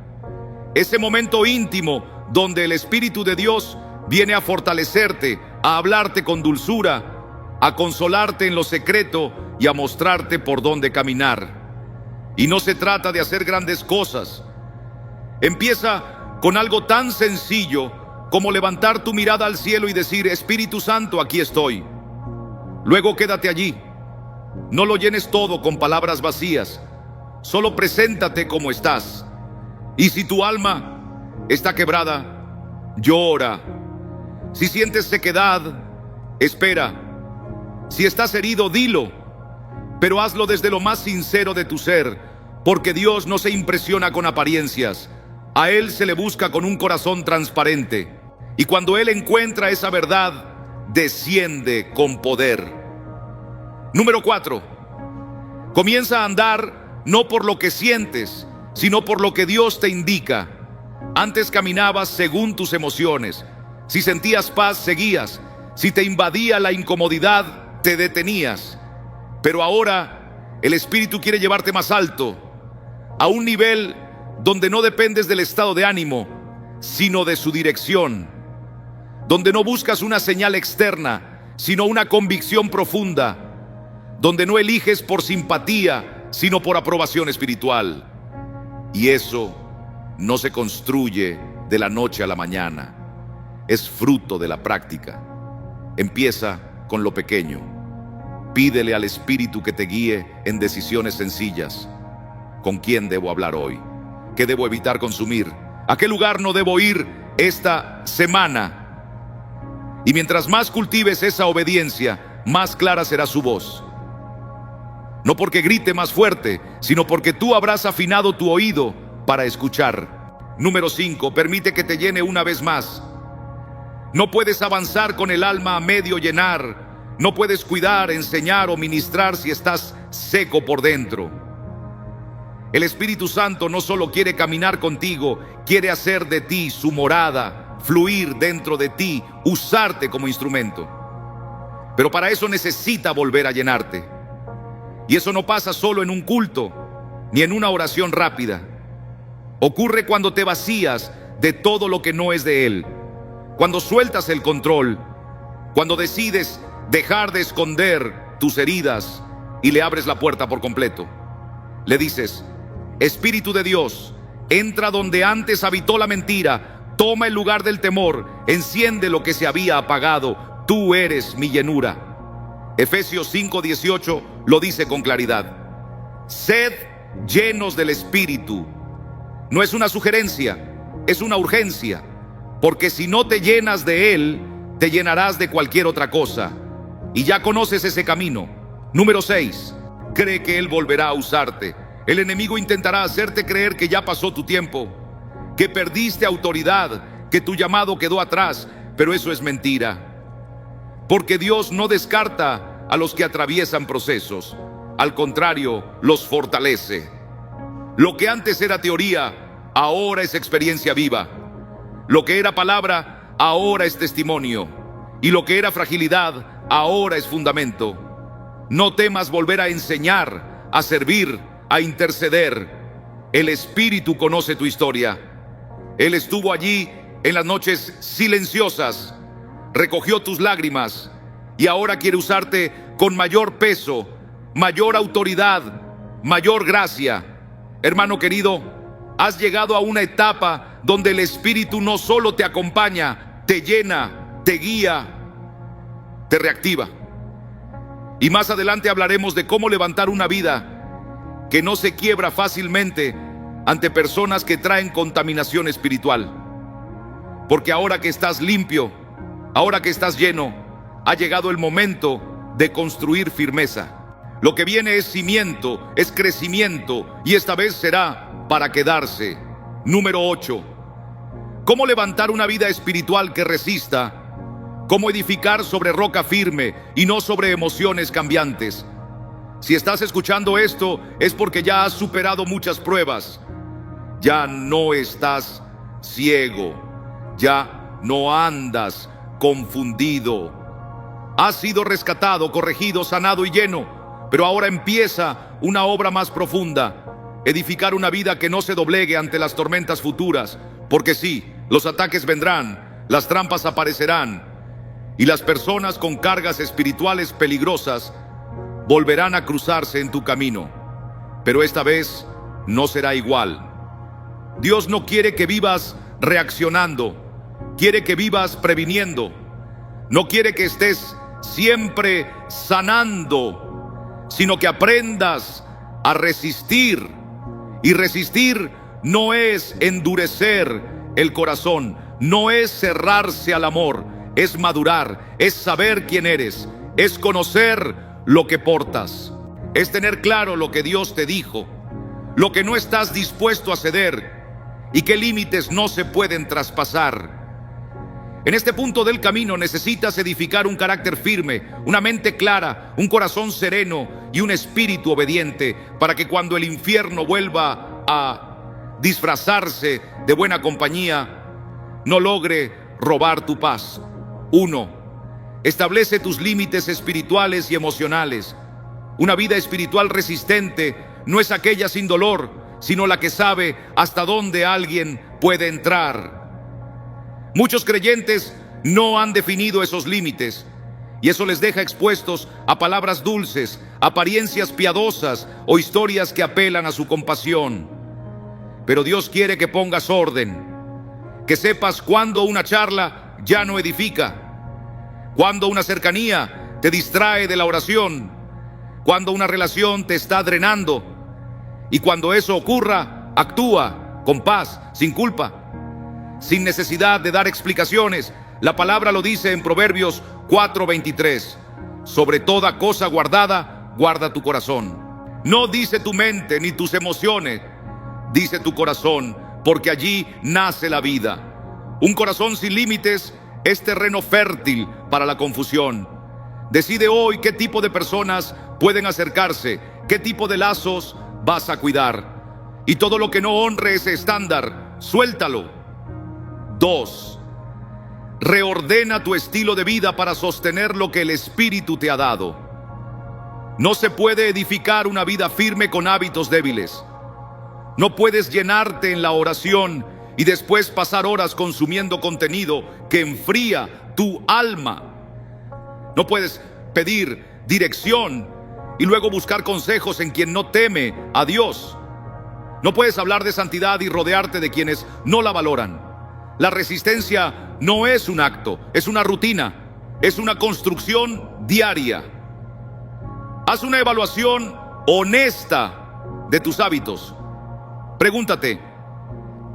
Ese momento íntimo donde el Espíritu de Dios viene a fortalecerte, a hablarte con dulzura, a consolarte en lo secreto y a mostrarte por dónde caminar. Y no se trata de hacer grandes cosas. Empieza con algo tan sencillo como levantar tu mirada al cielo y decir: Espíritu Santo, aquí estoy. Luego quédate allí. No lo llenes todo con palabras vacías. Solo preséntate como estás. Y si tu alma está quebrada, llora. Si sientes sequedad, espera. Si estás herido, dilo, pero hazlo desde lo más sincero de tu ser, porque Dios no se impresiona con apariencias. A Él se le busca con un corazón transparente, y cuando Él encuentra esa verdad, desciende con poder. Número 4. Comienza a andar no por lo que sientes, sino por lo que Dios te indica. Antes caminabas según tus emociones. Si sentías paz, seguías. Si te invadía la incomodidad, te detenías. Pero ahora el Espíritu quiere llevarte más alto, a un nivel donde no dependes del estado de ánimo, sino de su dirección, donde no buscas una señal externa, sino una convicción profunda, donde no eliges por simpatía, sino por aprobación espiritual. Y eso no se construye de la noche a la mañana, es fruto de la práctica. Empieza con lo pequeño. Pídele al Espíritu que te guíe en decisiones sencillas. ¿Con quién debo hablar hoy? ¿Qué debo evitar consumir? ¿A qué lugar no debo ir esta semana? Y mientras más cultives esa obediencia, más clara será su voz. No porque grite más fuerte, sino porque tú habrás afinado tu oído para escuchar. Número 5. Permite que te llene una vez más. No puedes avanzar con el alma a medio llenar. No puedes cuidar, enseñar o ministrar si estás seco por dentro. El Espíritu Santo no solo quiere caminar contigo, quiere hacer de ti su morada, fluir dentro de ti, usarte como instrumento. Pero para eso necesita volver a llenarte. Y eso no pasa solo en un culto, ni en una oración rápida. Ocurre cuando te vacías de todo lo que no es de Él, cuando sueltas el control, cuando decides dejar de esconder tus heridas y le abres la puerta por completo. Le dices: Espíritu de Dios, entra donde antes habitó la mentira, toma el lugar del temor, enciende lo que se había apagado, tú eres mi llenura. Efesios 5:18 lo dice con claridad. Sed llenos del Espíritu. No es una sugerencia, es una urgencia, porque si no te llenas de Él, te llenarás de cualquier otra cosa. Y ya conoces ese camino. Número 6. Cree que Él volverá a usarte. El enemigo intentará hacerte creer que ya pasó tu tiempo, que perdiste autoridad, que tu llamado quedó atrás, pero eso es mentira. Porque Dios no descarta a los que atraviesan procesos, al contrario, los fortalece. Lo que antes era teoría, ahora es experiencia viva. Lo que era palabra, ahora es testimonio. Y lo que era fragilidad, ahora es fundamento. No temas volver a enseñar, a servir, a interceder. El Espíritu conoce tu historia. Él estuvo allí en las noches silenciosas, recogió tus lágrimas y ahora quiere usarte con mayor peso, mayor autoridad, mayor gracia. Hermano querido, has llegado a una etapa donde el Espíritu no solo te acompaña, te llena, te guía, te reactiva. Y más adelante hablaremos de cómo levantar una vida que no se quiebra fácilmente ante personas que traen contaminación espiritual. Porque ahora que estás limpio, ahora que estás lleno, ha llegado el momento de construir firmeza. Lo que viene es cimiento, es crecimiento, y esta vez será para quedarse. Número 8. ¿Cómo levantar una vida espiritual que resista? ¿Cómo edificar sobre roca firme y no sobre emociones cambiantes? Si estás escuchando esto, es porque ya has superado muchas pruebas. Ya no estás ciego. Ya no andas confundido. Has sido rescatado, corregido, sanado y lleno. Pero ahora empieza una obra más profunda. Edificar una vida que no se doblegue ante las tormentas futuras. Porque sí, los ataques vendrán, las trampas aparecerán. Y las personas con cargas espirituales peligrosas volverán a cruzarse en tu camino. Pero esta vez no será igual. Dios no quiere que vivas reaccionando, quiere que vivas previniendo. No quiere que estés siempre sanando, sino que aprendas a resistir. Y resistir no es endurecer el corazón, no es cerrarse al amor, es madurar, es saber quién eres, es conocer lo que portas, es tener claro lo que Dios te dijo, lo que no estás dispuesto a ceder y qué límites no se pueden traspasar. En este punto del camino necesitas edificar un carácter firme, una mente clara, un corazón sereno y un espíritu obediente para que cuando el infierno vuelva a disfrazarse de buena compañía, no logre robar tu paz. 1. Establece tus límites espirituales y emocionales. Una vida espiritual resistente no es aquella sin dolor, sino la que sabe hasta dónde alguien puede entrar. Muchos creyentes no han definido esos límites y eso les deja expuestos a palabras dulces, apariencias piadosas o historias que apelan a su compasión. Pero Dios quiere que pongas orden, que sepas cuándo una charla ya no edifica, cuando una cercanía te distrae de la oración, cuando una relación te está drenando. Y cuando eso ocurra, actúa con paz, sin culpa, sin necesidad de dar explicaciones. La palabra lo dice en Proverbios 4:23. Sobre toda cosa guardada, guarda tu corazón. No dice tu mente ni tus emociones, dice tu corazón, porque allí nace la vida. Un corazón sin límites es terreno fértil para la confusión. Decide hoy qué tipo de personas pueden acercarse, qué tipo de lazos vas a cuidar. Y todo lo que no honre ese estándar, suéltalo. 2. Reordena tu estilo de vida para sostener lo que el Espíritu te ha dado. No se puede edificar una vida firme con hábitos débiles. No puedes llenarte en la oración y después pasar horas consumiendo contenido que enfría tu alma. No puedes pedir dirección y luego buscar consejos en quien no teme a Dios. No puedes hablar de santidad y rodearte de quienes no la valoran. La resistencia no es un acto, es una rutina, es una construcción diaria. Haz una evaluación honesta de tus hábitos. Pregúntate,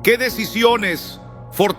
¿qué decisiones fortalecen